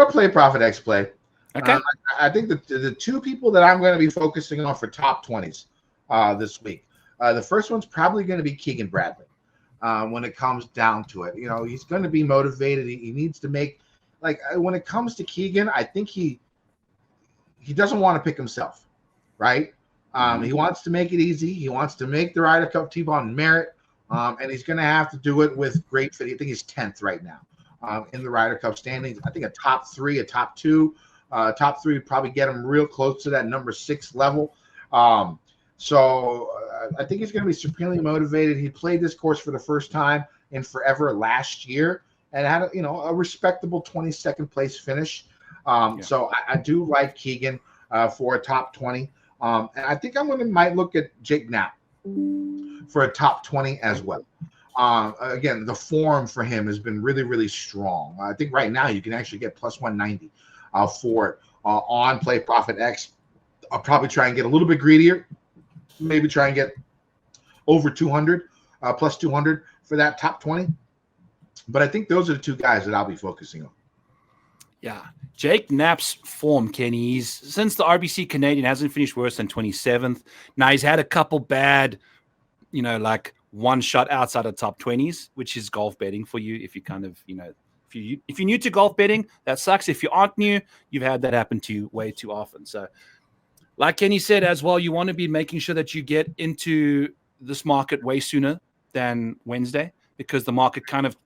play ProphetX Play. Okay. I think the two people that I'm going to be focusing on for top 20s this week. The first one's probably going to be Keegan Bradley. When it comes down to it, you know, he's going to be motivated. He needs to make, like, when it comes to Keegan, I think he doesn't want to pick himself, right? He wants to make it easy. He wants to make the Ryder Cup T-ball on merit, and he's going to have to do it with great fit. I think he's 10th right now in the Ryder Cup standings. I think a top 3, a top 2. Top 3 would probably get him real close to that number 6 level. So I think he's going to be supremely motivated. He played this course for the first time in forever last year and had a respectable 22nd place finish. So I do like Keegan for a top 20. And I think might look at Jake Knapp for a top 20 as well. Again, the form for him has been really, really strong. I think right now you can actually get plus 190 for it on Play ProphetX. I'll probably try and get a little bit greedier, maybe try and get over 200, plus 200 for that top 20. But I think those are the two guys that I'll be focusing on. Yeah. Jake Knapp's form, Kenny, he's, since the RBC Canadian, hasn't finished worse than 27th. Now he's had a couple bad, you know, like one shot outside of top 20s, which is golf betting for you. If you kind of, you know, if you're new to golf betting, that sucks. If you aren't new, you've had that happen to you way too often. So like Kenny said as well, you want to be making sure that you get into this market way sooner than Wednesday, because the market kind of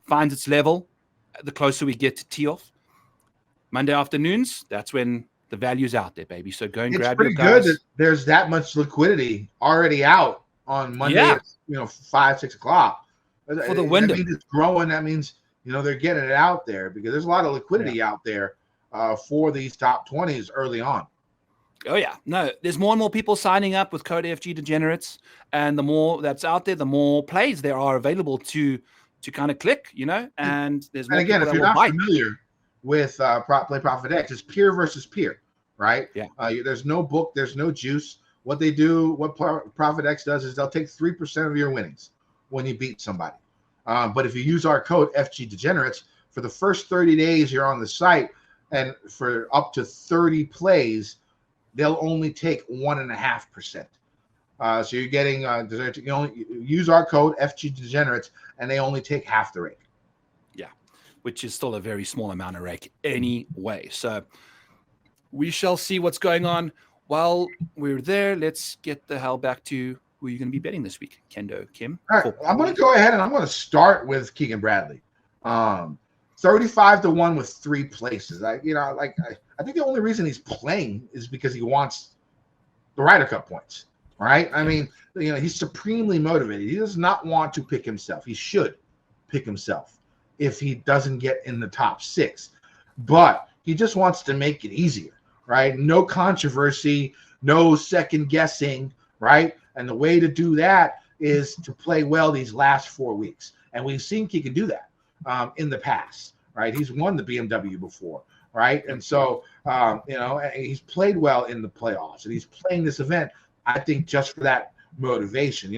finds its level the closer we get to tee off. Monday afternoons, that's when the value's out there, baby. So go and grab your guys. It's pretty good that there's that much liquidity already out on Monday at 5, 6 o'clock. For the Wyndham. That means it's growing. That means, you know, they're getting it out there because there's a lot of liquidity out there for these top 20s early on. Oh, yeah. No, there's more and more people signing up with code FG Degenerates. And the more that's out there, the more plays there are available to kind of click, you know. And there's more. And again, if you're not familiar with Play ProphetX, it's peer versus peer, right? Yeah. There's no book, there's no juice. What they do, what ProphetX does is they'll take 3% of your winnings when you beat somebody. But if you use our code FG Degenerates, for the first 30 days you're on the site, and for up to 30 plays, they'll only take 1.5%. So you're getting you only use our code FG Degenerates, and they only take half the rate. Yeah, which is still a very small amount of rake anyway. So we shall see what's going on. While we're there, let's get the hell back to who you're going to be betting this week, Kendo, Kim. All right, I'm going to go ahead and I'm going to start with Keegan Bradley. 35 to 1 with 3 places. I think the only reason he's playing is because he wants the Ryder Cup points. Right? I mean, he's supremely motivated. He does not want to pick himself. He should pick himself if he doesn't get in the top 6. But he just wants to make it easier, right? No controversy, no second guessing, right? And the way to do that is to play well these last 4 weeks. And we've seen he can do that in the past, right? He's won the BMW before, right? And so, he's played well in the playoffs, and he's playing this event, I think, just for that motivation.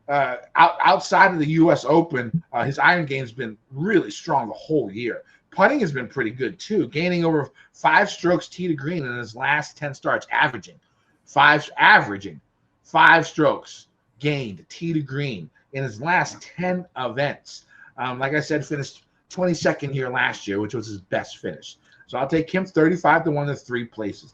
Outside of the U.S. Open, his iron game's been really strong the whole year. Putting has been pretty good too, gaining over 5 strokes tee to green in his last 10 starts, averaging 5 strokes gained tee to green in his last 10 events. Like I said, finished 22nd here last year, which was his best finish. So I'll take him 35 to 1 to 3 places.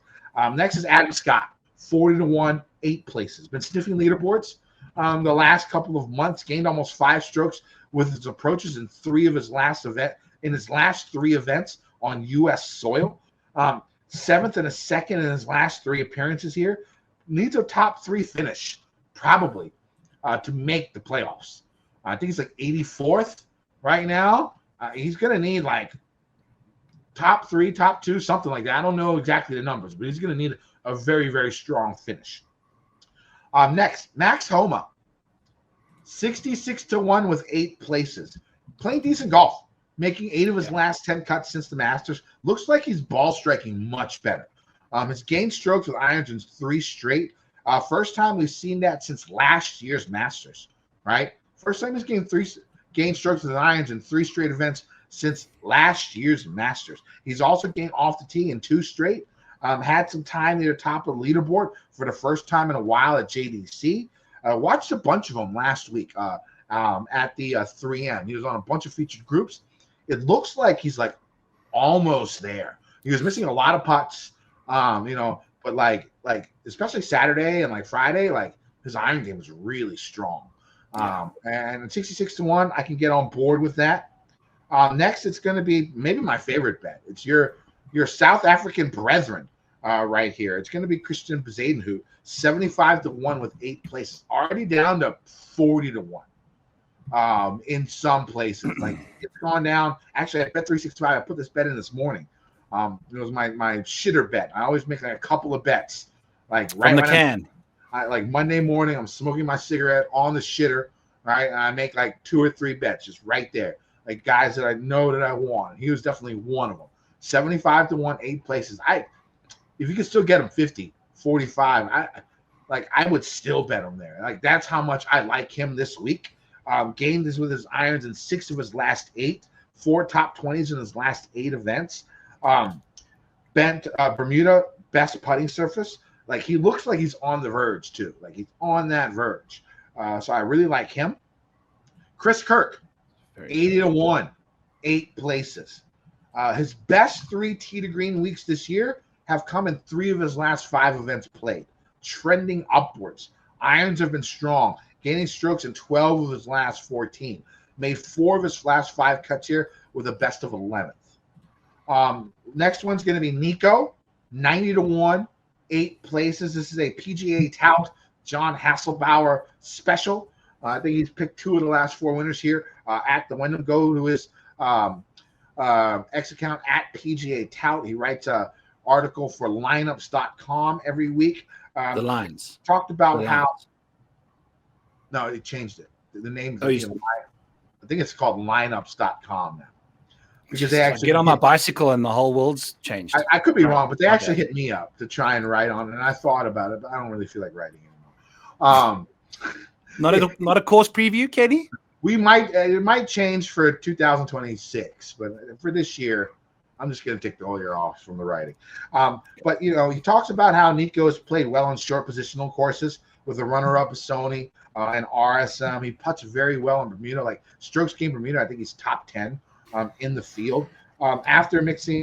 Next is Adam Scott, 40 to 1, 8 places. Been sniffing leaderboards the last couple of months. Gained almost 5 strokes with his approaches in 3 of his last 3 events on U.S. soil. 7th and a 2nd in his last 3 appearances here. Needs a top 3 finish, probably, to make the playoffs. I think he's like 84th right now. He's going to need like top 3, top 2, something like that. I don't know exactly the numbers, but he's going to need a very, very strong finish. Next, Max Homa, 66 to 1 with 8 places. Playing decent golf, making 8 of his last 10 cuts since the Masters. Looks like he's ball striking much better. Has gained strokes with irons in 3 straight. First time we've seen that since last year's Masters, right? First time he's gained strokes with irons in 3 straight events since last year's Masters. He's also gained off the tee in 2 straight. Had some time near the top of the leaderboard for the first time in a while at JDC. Watched a bunch of them last week at the 3M. He was on a bunch of featured groups. It looks like he's like almost there. He was missing a lot of putts, but like especially Saturday and like Friday, like his iron game was really strong. And 66 to 1, I can get on board with that. Next, it's going to be maybe my favorite bet. It's your South African brethren right here. It's going to be Christian Bezuidenhout, 75 to 1 with 8 places, already down to 40 to 1 in some places. Like it's gone down. Actually, I bet 365. I put this bet in this morning. It was my shitter bet. I always make like a couple of bets, like right from the can. Like Monday morning, I'm smoking my cigarette on the shitter, right? And I make like 2 or 3 bets just right there, like guys that I know that I want. He was definitely one of them. 75 to 1, 8 places. If you could still get him 50, 45, I would still bet him there. Like that's how much I like him this week. Gained this with his irons in 6 of his last 8, 4 top 20s in his last 8 events. Bent Bermuda, best putting surface. Like he looks like he's on the verge too. Like he's on that verge. So I really like him. Chris Kirk, 80 to 1, 8 places. His best 3 tee to green weeks this year have come in 3 of his last 5 events played, trending upwards. Irons have been strong, gaining strokes in 12 of his last 14. Made 4 of his last 5 cuts here with a best of 11th. Next one's going to be Nico, 90 to 1, 8 places. This is a PGA tout, John Hasselbauer special. I think he's picked 2 of the last 4 winners here at the Wyndham. Go to his X account at PGA Tout. He writes an article for lineups.com every week. The lines. Talked about how. No, he changed it. The name. I think it's called lineups.com now. Because they actually get on my bicycle and the whole world's changed. I could be wrong, but they actually hit me up to try and write on it. And I thought about it, but I don't really feel like writing anymore. Not a course preview, Kenny? it might change for 2026, but for this year, I'm just going to take the whole year off from the writing. But he talks about how Nico has played well on short positional courses with a runner-up of Sony and RSM. He putts very well in Bermuda, like strokes gained Bermuda. I think he's top 10 in the field. After missing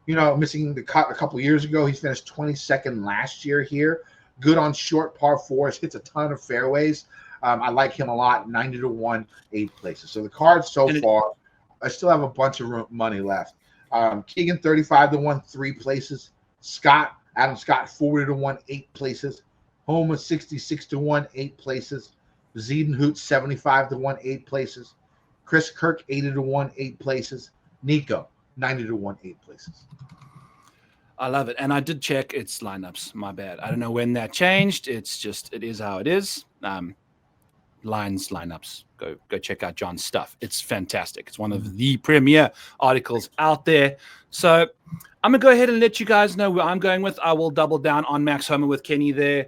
the cut a couple years ago, he finished 22nd last year here. Good on short par fours, hits a ton of fairways. I like him a lot. 90-1, 8 places. So the cards so far, I still have a bunch of money left. Keegan 35-1, 3 places. Adam Scott 40-1, 8 places. Homa 66-1, 8 places. Ziedenhout 75-1, 8 places. Chris Kirk 80-1, 8 places. Nico 90-1, 8 places. I love it. And I did check its lineups. My bad. I don't know when that changed. It's just, it is how it is. Lineups. Go check out John's stuff. It's fantastic. It's one of the premier articles out there. So I'm going to go ahead and let you guys know where I'm going with. I will double down on Max Homa with Kenny there.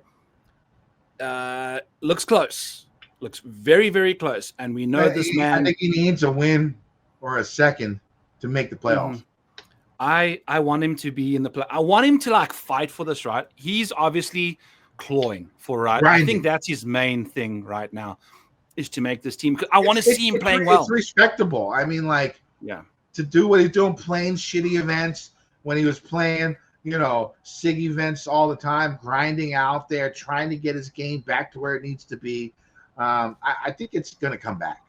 Looks close. Looks very, very close. And we know this man. I think he needs a win or a second to make the playoffs. Mm-hmm. I want him to be in the play. I want him to fight for this, right? He's obviously clawing for right. I think that's his main thing right now is to make this team. I want to see him playing well. It's respectable. I mean, to do what he's doing, playing shitty events when he was playing, SIG events all the time, grinding out there, trying to get his game back to where it needs to be. I think it's going to come back.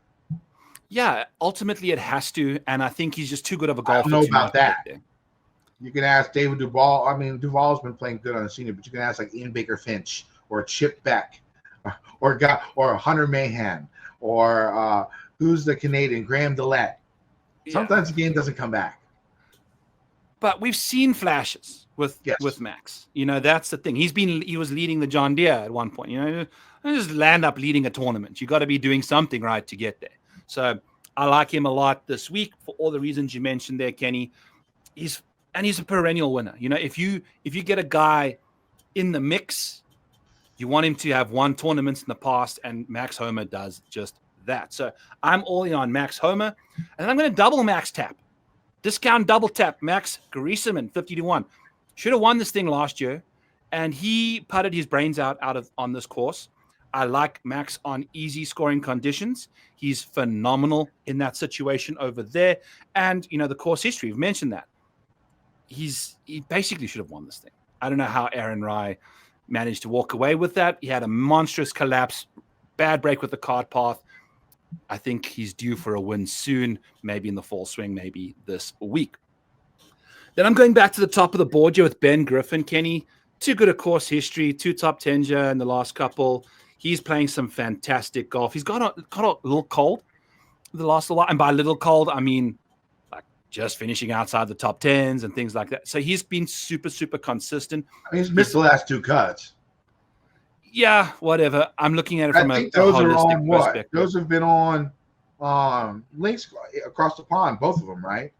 Yeah, ultimately it has to, and I think he's just too good of a golfer. I don't know about that. You can ask David Duval. I mean, Duval's been playing good on the senior, but you can ask Ian Baker Finch or Chip Beck or Hunter Mahan or who's the Canadian, Graham Dillette. Sometimes the game doesn't come back. But we've seen flashes with Max. That's the thing. He was leading the John Deere at one point. Just land up leading a tournament. You got to be doing something right to get there. So I like him a lot this week for all the reasons you mentioned there, Kenny. He's a perennial winner. If you get a guy in the mix, you want him to have won tournaments in the past, and Max Homa does just that. So I'm all in on Max Homa, and I'm going to double Max tap. Discount double tap Max Grisseman 50-1. Should have won this thing last year, and he putted his brains out on this course. I like Max on easy scoring conditions. He's phenomenal in that situation over there. And, the course history, we've mentioned that. He basically should have won this thing. I don't know how Aaron Rai managed to walk away with that. He had a monstrous collapse, bad break with the cart path. I think he's due for a win soon, maybe in the fall swing, maybe this week. Then I'm going back to the top of the board here with Ben Griffin. Kenny, too good a course history, 2 top 10s here in the last couple. He's playing some fantastic golf. He's got a little cold the last little while. And by little cold, I mean just finishing outside the top 10s and things like that. So he's been super, super consistent. He's missed the last 2 cuts. Yeah, whatever. I'm looking at it from a those are holistic on what? perspective. Those have been on links across the pond, both of them, right?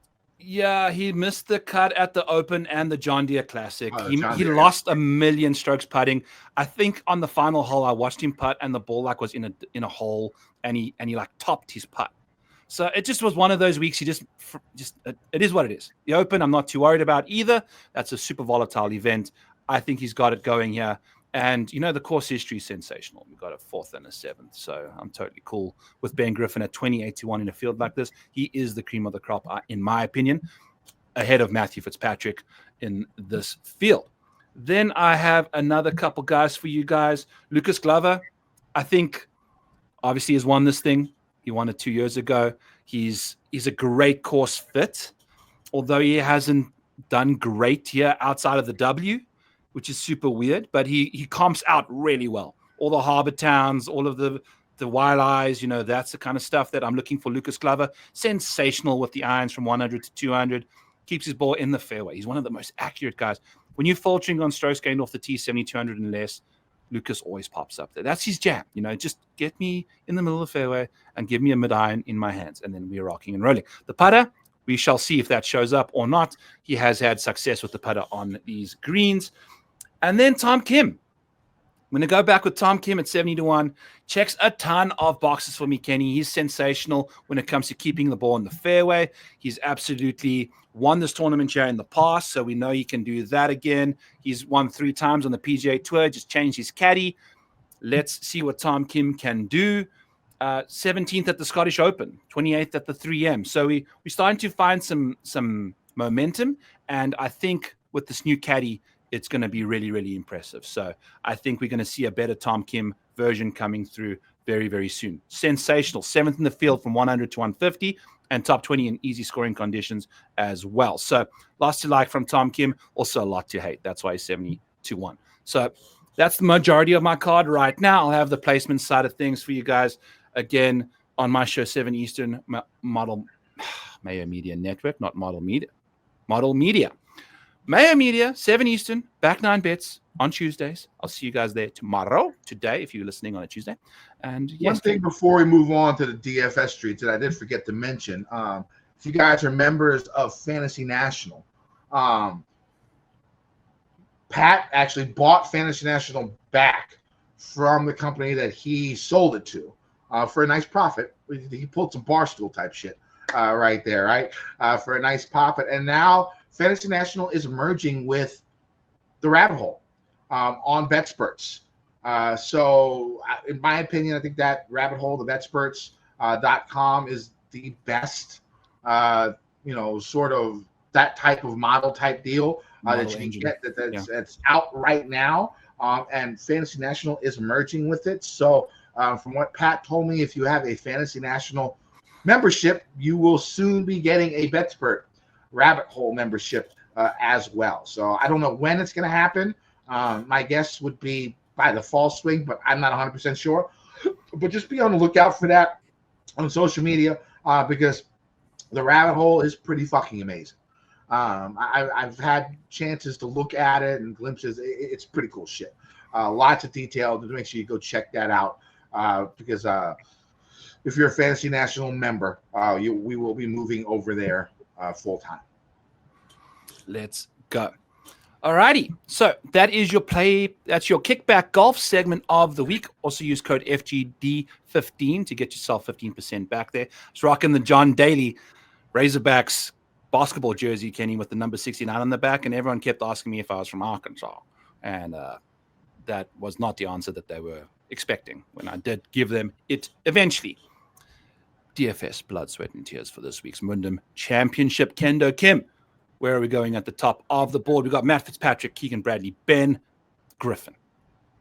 Yeah, he missed the cut at the Open and the John Deere Classic. He lost a million strokes putting. I think on the final hole, I watched him putt, and the ball was in a hole, and he topped his putt. So it just was one of those weeks. He just it is what it is. The Open, I'm not too worried about either. That's a super volatile event. I think he's got it going here. And, the course history is sensational. We've got a 4th and a 7th. So I'm totally cool with Ben Griffin at 28-1 in a field like this. He is the cream of the crop, in my opinion, ahead of Matthew Fitzpatrick in this field. Then I have another couple guys for you guys. Lucas Glover, I think, obviously has won this thing. He won it 2 years ago. He's a great course fit, although he hasn't done great here outside of the W, which is super weird, but he comps out really well. All the harbor towns, all of the wild eyes, that's the kind of stuff that I'm looking for. Lucas Glover, sensational with the irons from 100 to 200, keeps his ball in the fairway. He's one of the most accurate guys. When you're faltering on strokes gained off the tee, 70, 200 and less, Lucas always pops up there. That's his jam. Just get me in the middle of the fairway and give me a mid-iron in my hands, and then we're rocking and rolling. The putter, we shall see if that shows up or not. He has had success with the putter on these greens. And then Tom Kim. I'm going to go back with Tom Kim at 70-1. Checks a ton of boxes for me, Kenny. He's sensational when it comes to keeping the ball in the fairway. He's absolutely won this tournament here in the past, so we know he can do that again. He's won 3 times on the PGA Tour, just changed his caddy. Let's see what Tom Kim can do. 17th at the Scottish Open, 28th at the 3M. So we're starting to find some momentum, and I think with this new caddy, it's going to be really, really impressive. So I think we're going to see a better Tom Kim version coming through very, very soon. Sensational. 7th in the field from 100 to 150 and top 20 in easy scoring conditions as well. So lots to like from Tom Kim, also a lot to hate. That's why he's 70-1. So that's the majority of my card right now. I'll have the placement side of things for you guys again on my show, 7 Eastern, Model Mayo Media Network, not Model Media. Model Media. Mayo Media, 7 Eastern, back 9 bets on Tuesdays. I'll see you guys there today, if you're listening on a Tuesday. And one thing before we move on to the DFS streets that I did forget to mention, if you guys are members of Fantasy National, Pat actually bought Fantasy National back from the company that he sold it to for a nice profit. He pulled some barstool type shit right there, right? For a nice profit. And now Fantasy National is merging with the Rabbit Hole on BetSperts. So in my opinion, I think that Rabbit Hole, the BetSperts.com is the best, sort of that type of model type deal that you can get that's out right now. And Fantasy National is merging with it. So from what Pat told me, if you have a Fantasy National membership, you will soon be getting a BetSpert Rabbit Hole membership as well. So I don't know when it's going to happen. My guess would be by the fall swing, but I'm not 100% sure. But just be on the lookout for that on social media because the Rabbit Hole is pretty fucking amazing. I've had chances to look at it and glimpses. It's pretty cool shit. Lots of detail. Make sure you go check that out because if you're a Fantasy National member, we will be moving over there full time. Let's go. Alrighty. So that is your play. That's your kickback golf segment of the week. Also use code FGD15 to get yourself 15% back there. It's rocking the John Daly Razorbacks basketball jersey, Kenny, with the number 69 on the back, and everyone kept asking me if I was from Arkansas, and that was not the answer that they were expecting when I did give them it eventually. DFS blood, sweat, and tears for this week's Wyndham Championship. Kendo Kim, where are we going at the top of the board? We got Matt Fitzpatrick, Keegan Bradley, Ben Griffin,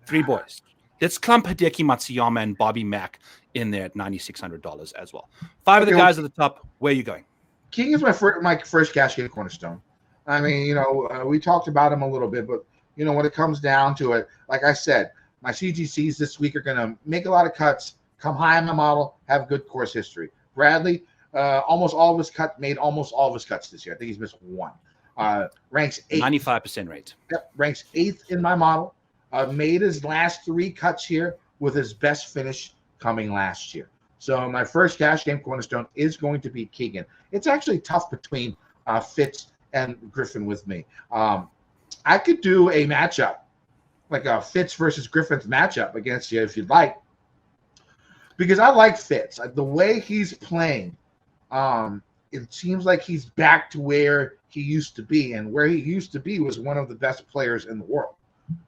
3 boys. Let's clump Hideki Matsuyama and Bobby Mack in there at $9,600 as well. 5 of the guys at the top. Where are you going? King is my first cash game cornerstone. I mean, we talked about him a little bit, but when it comes down to it, like I said, my CGCs this week are going to make a lot of cuts, come high in my model, have good course history. Bradley, almost all of his cuts this year. I think he's missed 1. Ranks 8th. 95% rate. Yep, ranks 8th in my model. Made his last 3 cuts here with his best finish coming last year. So my first cash game cornerstone is going to be Keegan. It's actually tough between Fitz and Griffin with me. I could do a matchup, like a Fitz versus Griffin's matchup against you if you'd like, because I like Fitz. The way he's playing, it seems like he's back to where he used to be, and where he used to be was one of the best players in the world,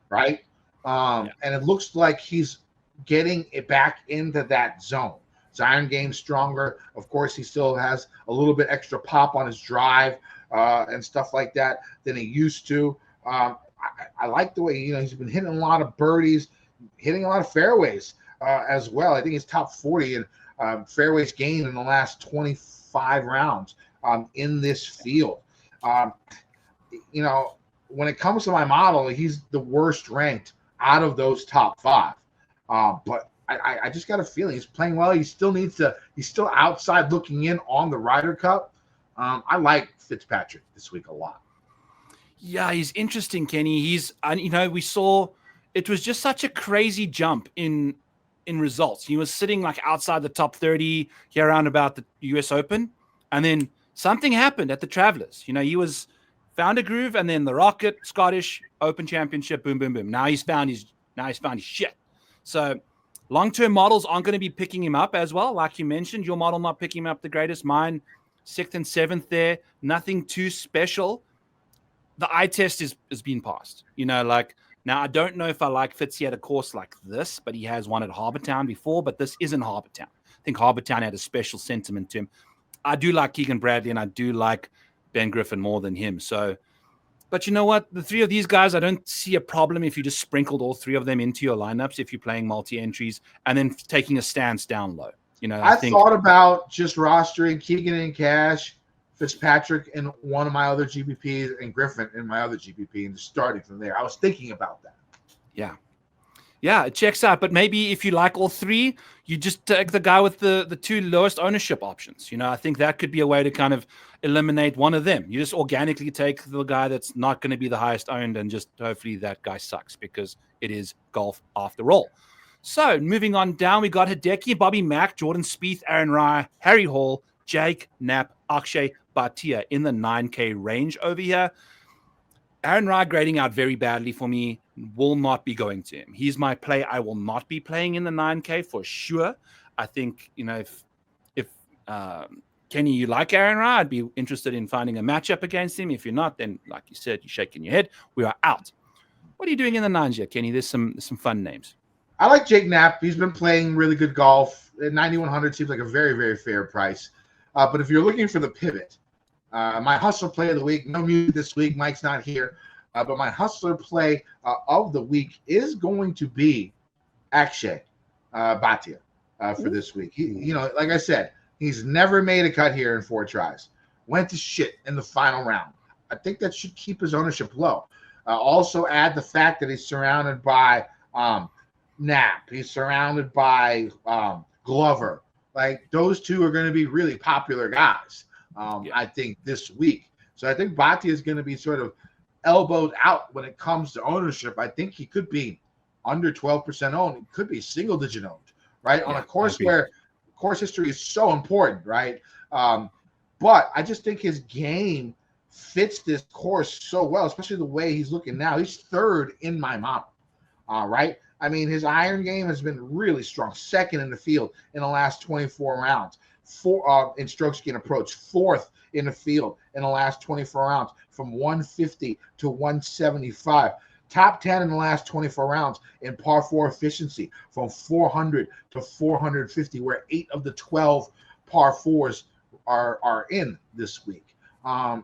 right? And it looks like he's getting it back into that zone. His iron game's stronger. Of course, he still has a little bit extra pop on his drive and stuff like that than he used to. I like the way he's been hitting a lot of birdies, hitting a lot of fairways as well. I think he's top 40 in fairways gained in the last 25 rounds in this field. When it comes to my model, he's the worst ranked out of those top 5. But I just got a feeling he's playing well. He's still outside looking in on the Ryder Cup. I like Fitzpatrick this week a lot. Yeah, he's interesting, Kenny. We saw it was just such a crazy jump in results. He was sitting like outside the top 30 here around about the US Open. And then something happened at the Travelers. He was found a groove, and then the Rocket, Scottish Open Championship, boom, boom, boom. Now he's found his Now he's found his shit. So long-term models aren't going to be picking him up as well. Like you mentioned, your model not picking him up the greatest. Mine, 6th and 7th there. Nothing too special. The eye test is being passed. Now I don't know if I like Fitzy at a course like this, but he has one at Harbour Town before, but this isn't Harbour Town. I think Harbour Town had a special sentiment to him. I do like Keegan Bradley, and I do like Ben Griffin more than him. So, but you know what? The three of these guys, I don't see a problem if you just sprinkled all three of them into your lineups if you're playing multi-entries and then taking a stance down low. I thought about just rostering Keegan in cash, Fitzpatrick in one of my other GPPs, and Griffin in my other GPP, and just starting from there. I was thinking about that. Yeah, it checks out. But maybe if you like all three, you just take the guy with the two lowest ownership options. I think that could be a way to kind of eliminate one of them. You just organically take the guy that's not going to be the highest owned, and just hopefully that guy sucks, because it is golf after all. So moving on down, we got Hideki, Bobby Mack, Jordan Spieth, Aaron Rai, Harry Hall, Jake Knapp, Akshay Bhatia in the 9K range over here. Aaron Rai grading out very badly for me. Will not be going to him. He's my play. I will not be playing in the 9K for sure. I think, if Kenny, you like Aaron Rai, I'd be interested in finding a matchup against him. If you're not, then like you said, you're shaking your head. We are out. What are you doing in the 9s yet, Kenny? There's some fun names. I like Jake Knapp. He's been playing really good golf. At 9,100 seems like a very, very fair price. But if you're looking for the pivot, my hustler play of the week, no music this week. Mike's not here. But my hustler play of the week is going to be Akshay Bhatia for this week. He, like I said, he's never made a cut here in 4 tries. Went to shit in the final round. I think that should keep his ownership low. Also add the fact that he's surrounded by Knapp. He's surrounded by Glover. Like, those two are going to be really popular guys, I think, this week. So I think Bhatia is going to be sort of elbowed out when it comes to ownership. I think he could be under 12% owned. He could be single-digit owned, right? On a course where course history is so important, right? But I just think his game fits this course so well, especially the way he's looking now. He's 3rd in my model, right? I mean, his iron game has been really strong. 2nd in the field in the last 24 rounds. 4 in strokes gained approach. 4th in the field in the last 24 rounds, from 150 to 175. Top 10 in the last 24 rounds in par 4 efficiency, from 400 to 450, where 8 of the 12 par 4s are in this week.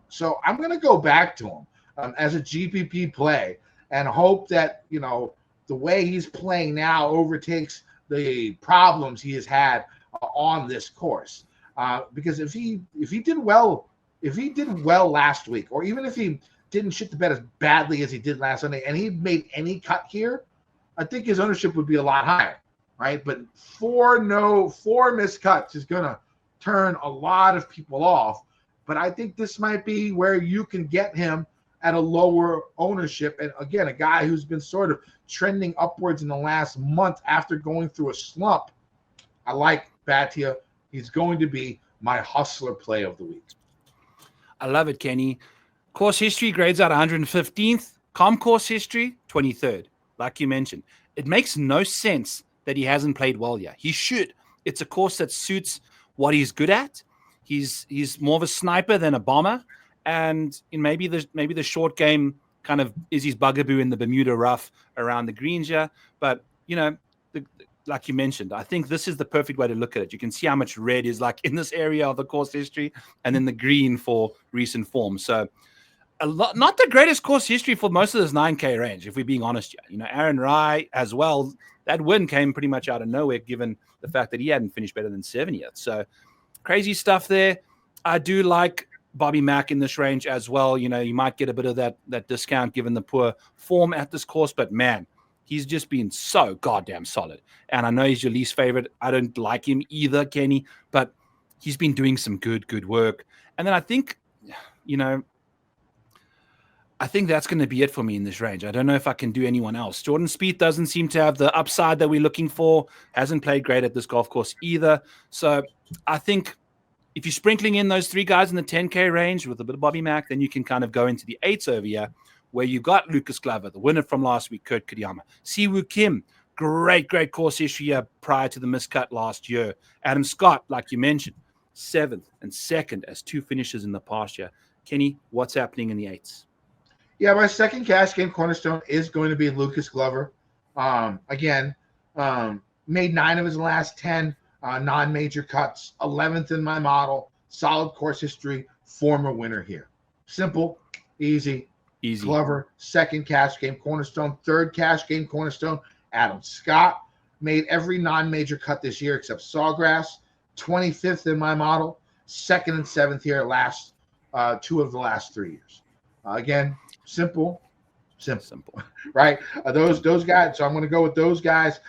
So I'm going to go back to him as a GPP play and hope that, the way he's playing now overtakes the problems he has had on this course. Because if he did well last week, or even if he didn't shit the bed as badly as he did last Sunday, and he made any cut here, I think his ownership would be a lot higher, right? But 4 missed cuts is going to turn a lot of people off. But I think this might be where you can get him at a lower ownership. And again, a guy who's been sort of trending upwards in the last month after going through a slump. I like Bhatia. He's going to be my hustler play of the week. I love it, Kenny. Course history grades out 115th. Course history, 23rd. Like you mentioned, it makes no sense that he hasn't played well yet. He should. It's a course that suits what he's good at. He's more of a sniper than a bomber, and maybe the short game kind of is his bugaboo in the Bermuda rough around the greens here. But like you mentioned, I think this is the perfect way to look at it. You can see how much red is like in this area of the course history, and then the green for recent form. So not the greatest course history for most of this 9K range, if we're being honest here. Aaron Rai as well, that win came pretty much out of nowhere, given the fact that he hadn't finished better than 70th. So crazy stuff there. I do like Bobby Mack in this range as well. You might get a bit of that discount given the poor form at this course, but man, he's just been so goddamn solid. And I know he's your least favorite. I don't like him either, Kenny, but he's been doing some good work. And then I think that's going to be it for me in this range. I don't know if I can do anyone else. Jordan Spieth doesn't seem to have the upside that we're looking for. Hasn't played great at this golf course either. So I think if you're sprinkling in those 3 guys in the 10K range with a bit of Bobby Mack, then you can kind of go into the 8s over here where you got Lucas Glover, the winner from last week, Kurt Kudiyama, Siwoo Kim, great course history here prior to the miscut last year. Adam Scott, like you mentioned, 7th and 2nd as 2 finishes in the past year. Kenny, what's happening in the 8s? Yeah, my second cash game cornerstone is going to be Lucas Glover. Again, made 9 of his last 10 non-major cuts, 11th in my model, solid course history, former winner here. Simple, easy. Glover, second cash game cornerstone, third cash game cornerstone. Adam Scott made every non-major cut this year except Sawgrass, 25th in my model, 2nd and 7th here, last 2 of the last 3 years. Again, simple, right? Those guys. So I'm going to go with those guys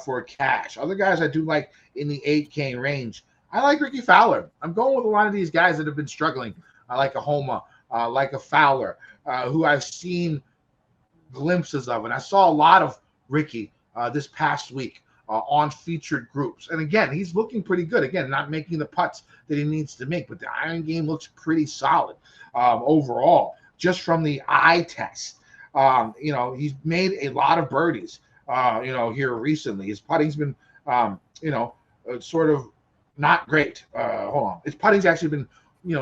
for cash. Other guys I do like in the 8K range. I like Ricky Fowler. I'm going with a lot of these guys that have been struggling. I like a Homa, like a Fowler, who I've seen glimpses of, and I saw a lot of Ricky this past week on featured groups. And again, he's looking pretty good. Again, not making the putts that he needs to make, but the iron game looks pretty solid overall, just from the eye test. He's made a lot of birdies, here recently. His putting's been, sort of not great. Hold on. His putting's actually been,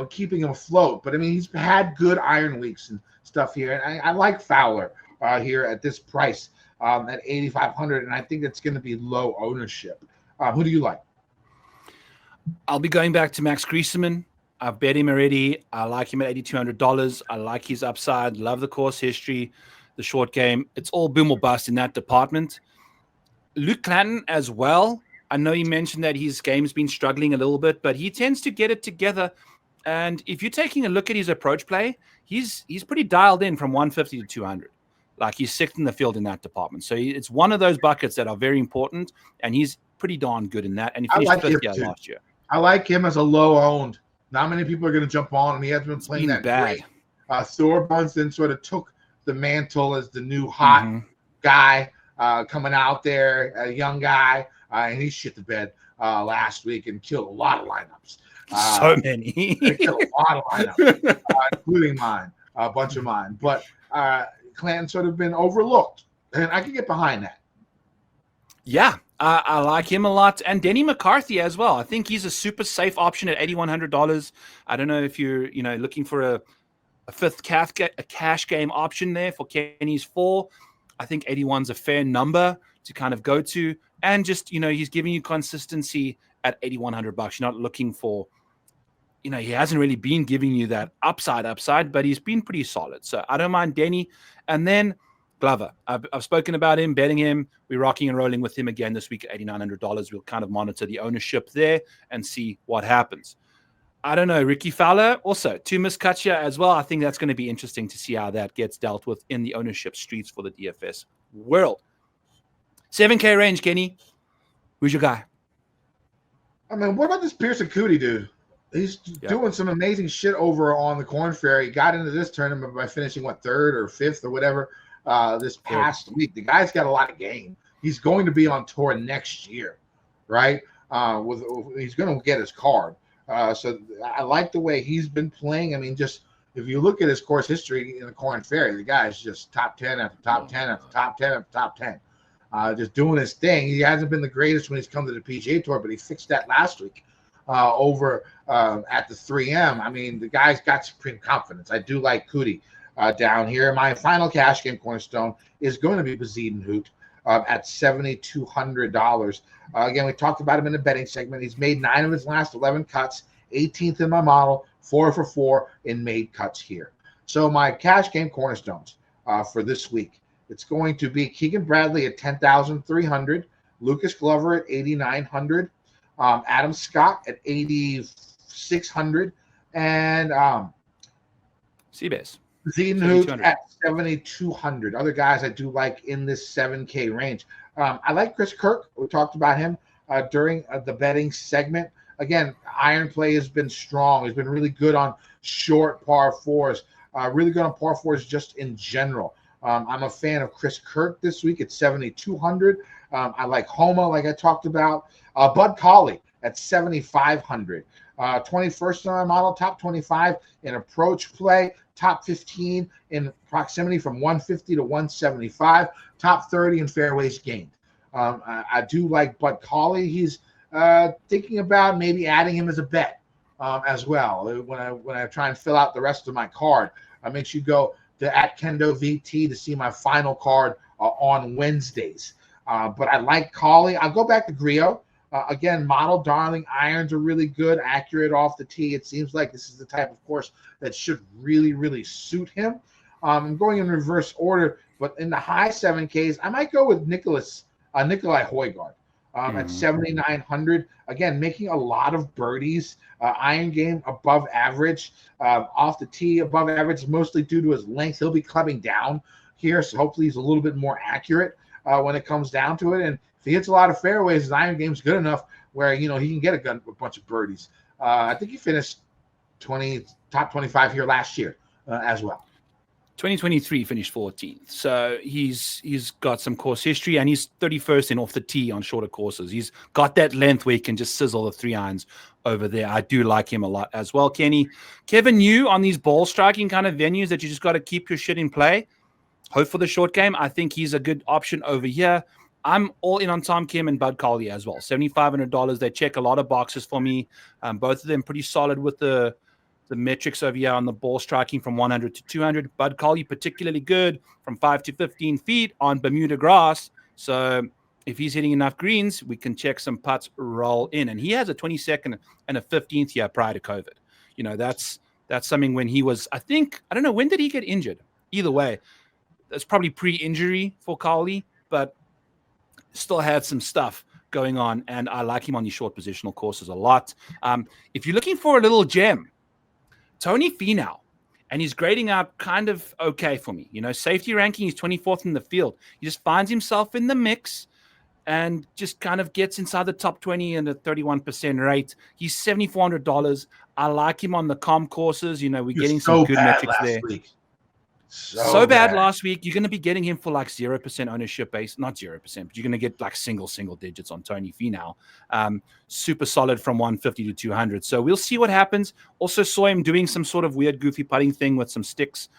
keeping him afloat. But, I mean, he's had good iron weeks and stuff here. And I like Fowler here at this price at 8,500, and I think it's going to be low ownership. Who do you like? I'll be going back to Max Griesemann. I've bet him already. I like him at $8,200. I like his upside. Love the course history, the short game. It's all boom or bust in that department. Luke Clanton as well. I know you mentioned that his game's been struggling a little bit, but he tends to get it together. And if you're taking a look at his approach play, he's pretty dialed in from 150 to 200. Like, he's 6th in the field in that department. So it's one of those buckets that are very important, and he's pretty darn good in that. And he finished 5th last year. I like him as a low-owned. Not many people are going to jump on him. He hasn't been playing that great. Thorbjornsen then sort of took the mantle as the new hot guy coming out there, a young guy, and he shit the bed last week and killed a lot of lineups. So many. He killed a lot of lineups, including mine, a bunch of mine. But Clanton sort of been overlooked, and I can get behind that. Yeah, I like him a lot. And Denny McCarthy as well. I think he's a super safe option at $8,100. I don't know if you're looking for a 5th cash game option there for Kenny's 4. I think 81's a fair number to kind of go to. And just, he's giving you consistency at $8,100. You're not looking for, he hasn't really been giving you that upside, but he's been pretty solid. So I don't mind Denny. And then Glover. I've spoken about him, betting him. We're rocking and rolling with him again this week at $8,900. We'll kind of monitor the ownership there and see what happens. I don't know. Ricky Fowler, also 2 miscuts here as well. I think that's going to be interesting to see how that gets dealt with in the ownership streets for the DFS world. 7K range, Kenny. Who's your guy? I mean, what about this Pearson Cootie dude? He's doing some amazing shit over on the Corn Ferry. He got into this tournament by finishing, 3rd or 5th or whatever this past week. The guy's got a lot of game. He's going to be on tour next year, right? He's going to get his card. So I like the way he's been playing. I mean, just if you look at his course history in the Corn Ferry, the guy's just top 10 after top 10 after top 10 after top 10. Just doing his thing. He hasn't been the greatest when he's come to the PGA Tour, but he fixed that last week over at the 3M. I mean, the guy's got supreme confidence. I do like Cootie down here. My final cash game cornerstone is going to be Bezuidenhout at $7,200. Again, we talked about him in the betting segment. He's made 9 of his last 11 cuts, 18th in my model, 4 for 4 in made cuts here. So my cash game cornerstones for this week, it's going to be Keegan Bradley at $10,300, Lucas Glover at $8,900, Adam Scott at $8,600, and Seabass Bezuidenhout at $7,200. Other guys I do like in this 7K range. I like Chris Kirk. We talked about him during the betting segment. Again, iron play has been strong. He's been really good on short par 4s, really good on par 4s just in general. I'm a fan of Chris Kirk this week at $7,200. I like Homa, like I talked about. Bud Colley at 7,500. 21st in our model, top 25 in approach play, top 15 in proximity from 150 to 175, top 30 in fairways gained. I do like Bud Cauley. He's thinking about maybe adding him as a bet as well. When I try and fill out the rest of my card, I make sure you go to @Kendo VT to see my final card on Wednesdays. But I like Cauley. I'll go back to Griot. Again, model darling, irons are really good, accurate off the tee. It seems like this is the type of course that should really, really suit him. I'm going in reverse order, but in the high 7Ks, I might go with Nikolai Højgaard at 7,900. Again, making a lot of birdies, iron game above average, off the tee above average, mostly due to his length. He'll be clubbing down here, so hopefully he's a little bit more accurate when it comes down to it. And if he hits a lot of fairways, his iron game's good enough where, he can get a bunch of birdies. I think he finished top 25 here last year as well. 2023 finished 14th. So he's got some course history, and he's 31st in off the tee on shorter courses. He's got that length where he can just sizzle the 3 irons over there. I do like him a lot as well, Kenny. Kevin Yu on these ball striking kind of venues that you just got to keep your shit in play. Hope for the short game. I think he's a good option over here. I'm all in on Tom Kim and Bud Cauley as well. $7,500. They check a lot of boxes for me. Both of them pretty solid with the metrics over here on the ball striking from 100 to 200. Bud Cauley particularly good from 5 to 15 feet on Bermuda grass. So if he's hitting enough greens, we can check some putts roll in. And he has a 22nd and a 15th year prior to COVID. That's something when he was, I don't know, when did he get injured? Either way, that's probably pre-injury for Cauley, but still had some stuff going on, and I like him on these short positional courses a lot. If you're looking for a little gem, Tony Finau, and he's grading out kind of okay for me. Safety ranking, he's 24th in the field. He just finds himself in the mix and just kind of gets inside the top 20 and a 31% rate. He's $7,400. I like him on the comp courses. We're getting some good metrics there. So bad last week. You're going to be getting him for like 0% ownership base. Not 0%, but you're going to get like single digits on Tony Finau. Super solid from 150 to 200. So we'll see what happens. Also saw him doing some sort of weird, goofy putting thing with some sticks.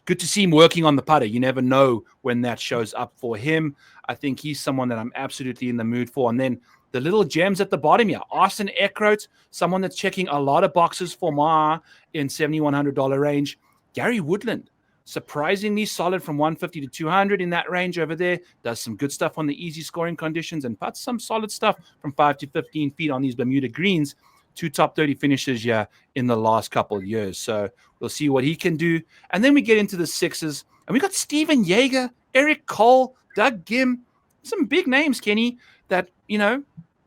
Good to see him working on the putter. You never know when that shows up for him. I think he's someone that I'm absolutely in the mood for. And then the little gems at the bottom here. Austin Eckroat, someone that's checking a lot of boxes for Ma in $7,100 range. Gary Woodland, surprisingly solid from 150 to 200 in that range over there. Does some good stuff on the easy scoring conditions and puts some solid stuff from 5 to 15 feet on these Bermuda greens. 2 top 30 finishes here in the last couple of years. So we'll see what he can do. And then we get into the sixes, and we got Steven Yeager, Eric Cole, Doug Gim, some big names, Kenny, that,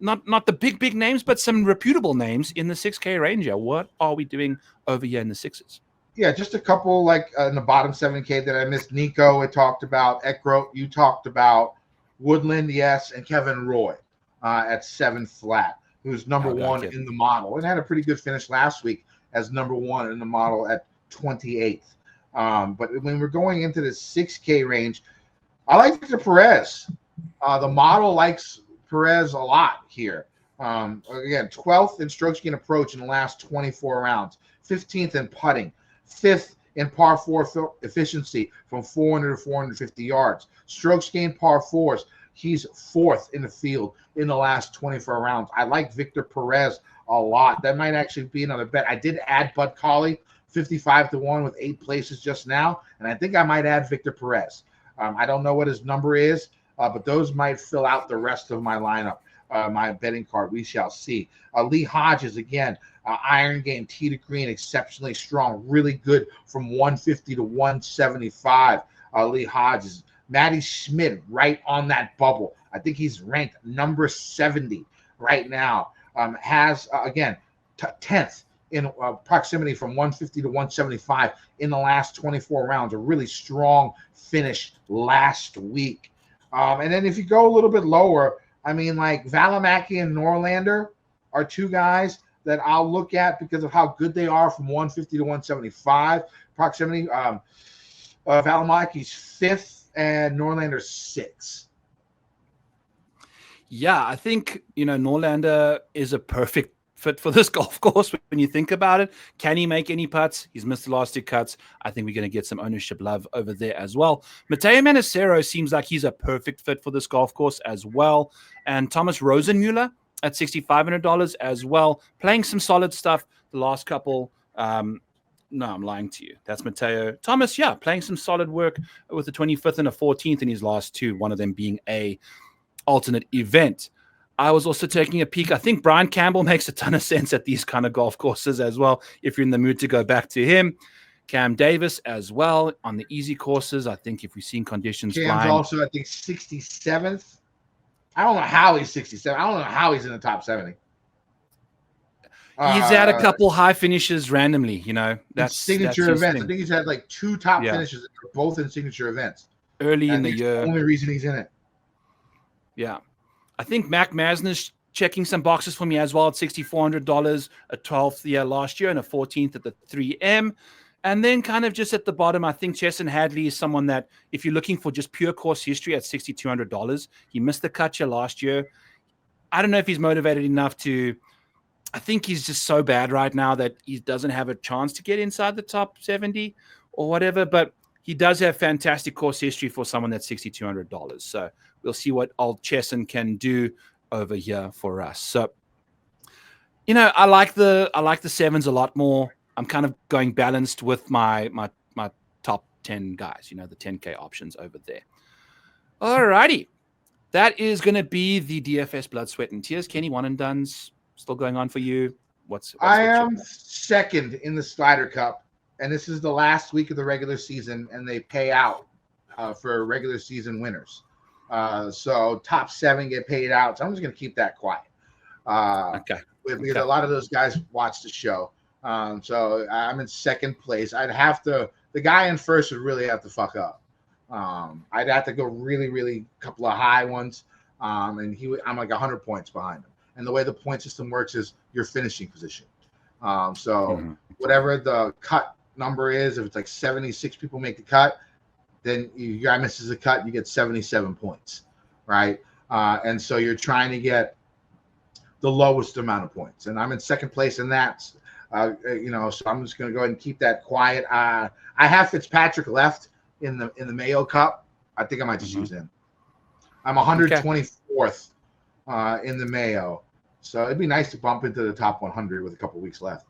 not the big names, but some reputable names in the 6K range here. What are we doing over here in the sixes? Yeah, just a couple like in the bottom 7K that I missed. Nico, I talked about. Eckroat, you talked about. Woodland, yes, and Kevin Roy at 7 flat, who's number one in the model and had a pretty good finish last week as number one in the model at 28th. But when we're going into the 6K range, I like Victor Perez. The model likes Perez a lot here. Again, 12th in strokes gained approach in the last 24 rounds, 15th in putting, 5th in par 4 efficiency from 400 to 450 yards. Strokes gained par 4s, he's 4th in the field in the last 24 rounds. I like Victor Perez a lot. That might actually be another bet. I did add Bud Cauley 55 to 1 with 8 places just now, and I think I might add Victor Perez. I don't know what his number is, but those might fill out the rest of my lineup, my betting card. We shall see. Lee Hodges, again, iron game, tee to green, exceptionally strong, really good from 150 to 175. Lee Hodges. Matty Schmidt right on that bubble. I think he's ranked number 70 right now. Has, again, 10th in proximity from 150 to 175 in the last 24 rounds. A really strong finish last week. And then if you go a little bit lower, I mean, like Valimaki and Norlander are 2 guys that I'll look at because of how good they are from 150 to 175 proximity. Valimaki's 5th and Norlander's 6th. Yeah, I think, Norlander is a perfect fit for this golf course when you think about it. Can he make any putts? He's missed the last 2 cuts. I think we're going to get some ownership love over there as well. Matteo Manacero seems like he's a perfect fit for this golf course as well. And Thomas Rosenmuller at $6,500 as well, playing some solid stuff the last couple. No, I'm lying to you. That's Matteo. Thomas, yeah, playing some solid work with the 25th and a 14th in his last 2, one of them being a alternate event. I was also taking a peek. I think Brian Campbell makes a ton of sense at these kind of golf courses as well, if you're in the mood to go back to him. Cam Davis as well on the easy courses. I think if we've seen conditions Cam's flying. also, I think, 67th. I don't know how he's 67. I don't know how he's in the top 70. He's had a couple high finishes randomly, That's signature events. I think he's had like 2 top finishes that are both in signature events. Early in the year. The only reason he's in it. Yeah. I think Mac Masner's checking some boxes for me as well at $6,400, a 12th year last year and a 14th at the 3M. And then kind of just at the bottom, I think Chesson Hadley is someone that if you're looking for just pure course history at $6,200, he missed the cut year last year. I don't know if he's motivated enough to – I think he's just so bad right now that he doesn't have a chance to get inside the top 70 or whatever, but he does have fantastic course history for someone that's $6,200. So we'll see what old Chesson can do over here for us. So, I like the 7s a lot more. I'm kind of going balanced with my top 10 guys, the 10K options over there. All righty. That is going to be the DFS Blood, Sweat, and Tears. Kenny, one and done's still going on for you. I am second in the Slider Cup, and this is the last week of the regular season, and they pay out for regular season winners. So top 7 get paid out. So I'm just going to keep that quiet. Because a lot of those guys watch the show. So I'm in second place. The guy in first would really have to fuck up. I'd have to go really, really couple of high ones. I'm like 100 points behind him. And the way the point system works is your finishing position. Whatever the cut number is, if it's like 76 people make the cut, then your guy misses a cut, you get 77 points, right? And so you're trying to get the lowest amount of points. And I'm in second place in that, so I'm just going to go ahead and keep that quiet. I have Fitzpatrick left in the Mayo Cup. I think I might just use him. I'm 124th in the Mayo. So it'd be nice to bump into the top 100 with a couple weeks left.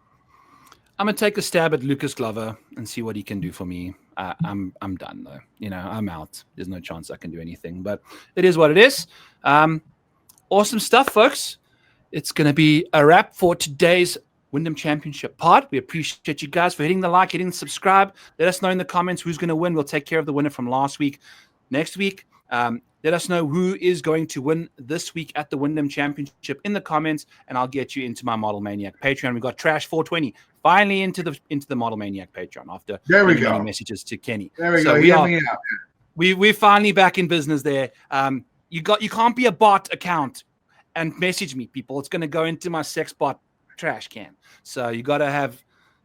I'm gonna take a stab at Lucas Glover and see what he can do for me. I'm done though. I'm out. There's no chance I can do anything. But it is what it is. Awesome stuff, folks. It's gonna be a wrap for today's Wyndham Championship pod. We appreciate you guys for hitting the like, hitting the subscribe. Let us know in the comments who's gonna win. We'll take care of the winner from last week. Next week, let us know who is going to win this week at the Wyndham Championship in the comments, and I'll get you into my Model Maniac Patreon. We got Trash 420 finally into the Model Maniac Patreon after many messages to Kenny. There we go. We're finally back in business there. You can't be a bot account and message me, people. It's going to go into my sex bot trash can. So you got to have,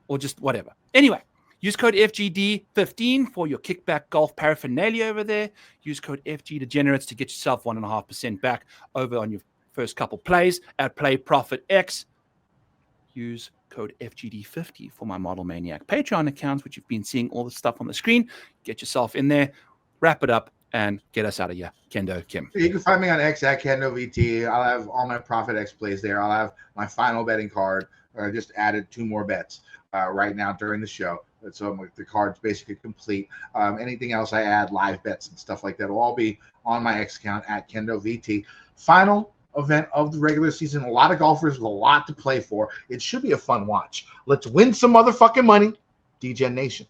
or just whatever. Anyway. Use code FGD15 for your kickback golf paraphernalia over there. Use code FG Degenerates to get yourself 1.5% back over on your first couple plays at Play ProphetX. Use code FGD50 for my Model Maniac Patreon accounts, which you've been seeing all the stuff on the screen. Get yourself in there, wrap it up, and get us out of here. Kendo Kim. You can find me on X at KendoVT. I'll have all my ProphetX plays there. I'll have my final betting card. I just added 2 more bets right now during the show. So the card's basically complete. Anything else I add, live bets and stuff like that, will all be on my X account at KendoVT. Final event of the regular season. A lot of golfers with a lot to play for. It should be a fun watch. Let's win some motherfucking money. DGen Nation.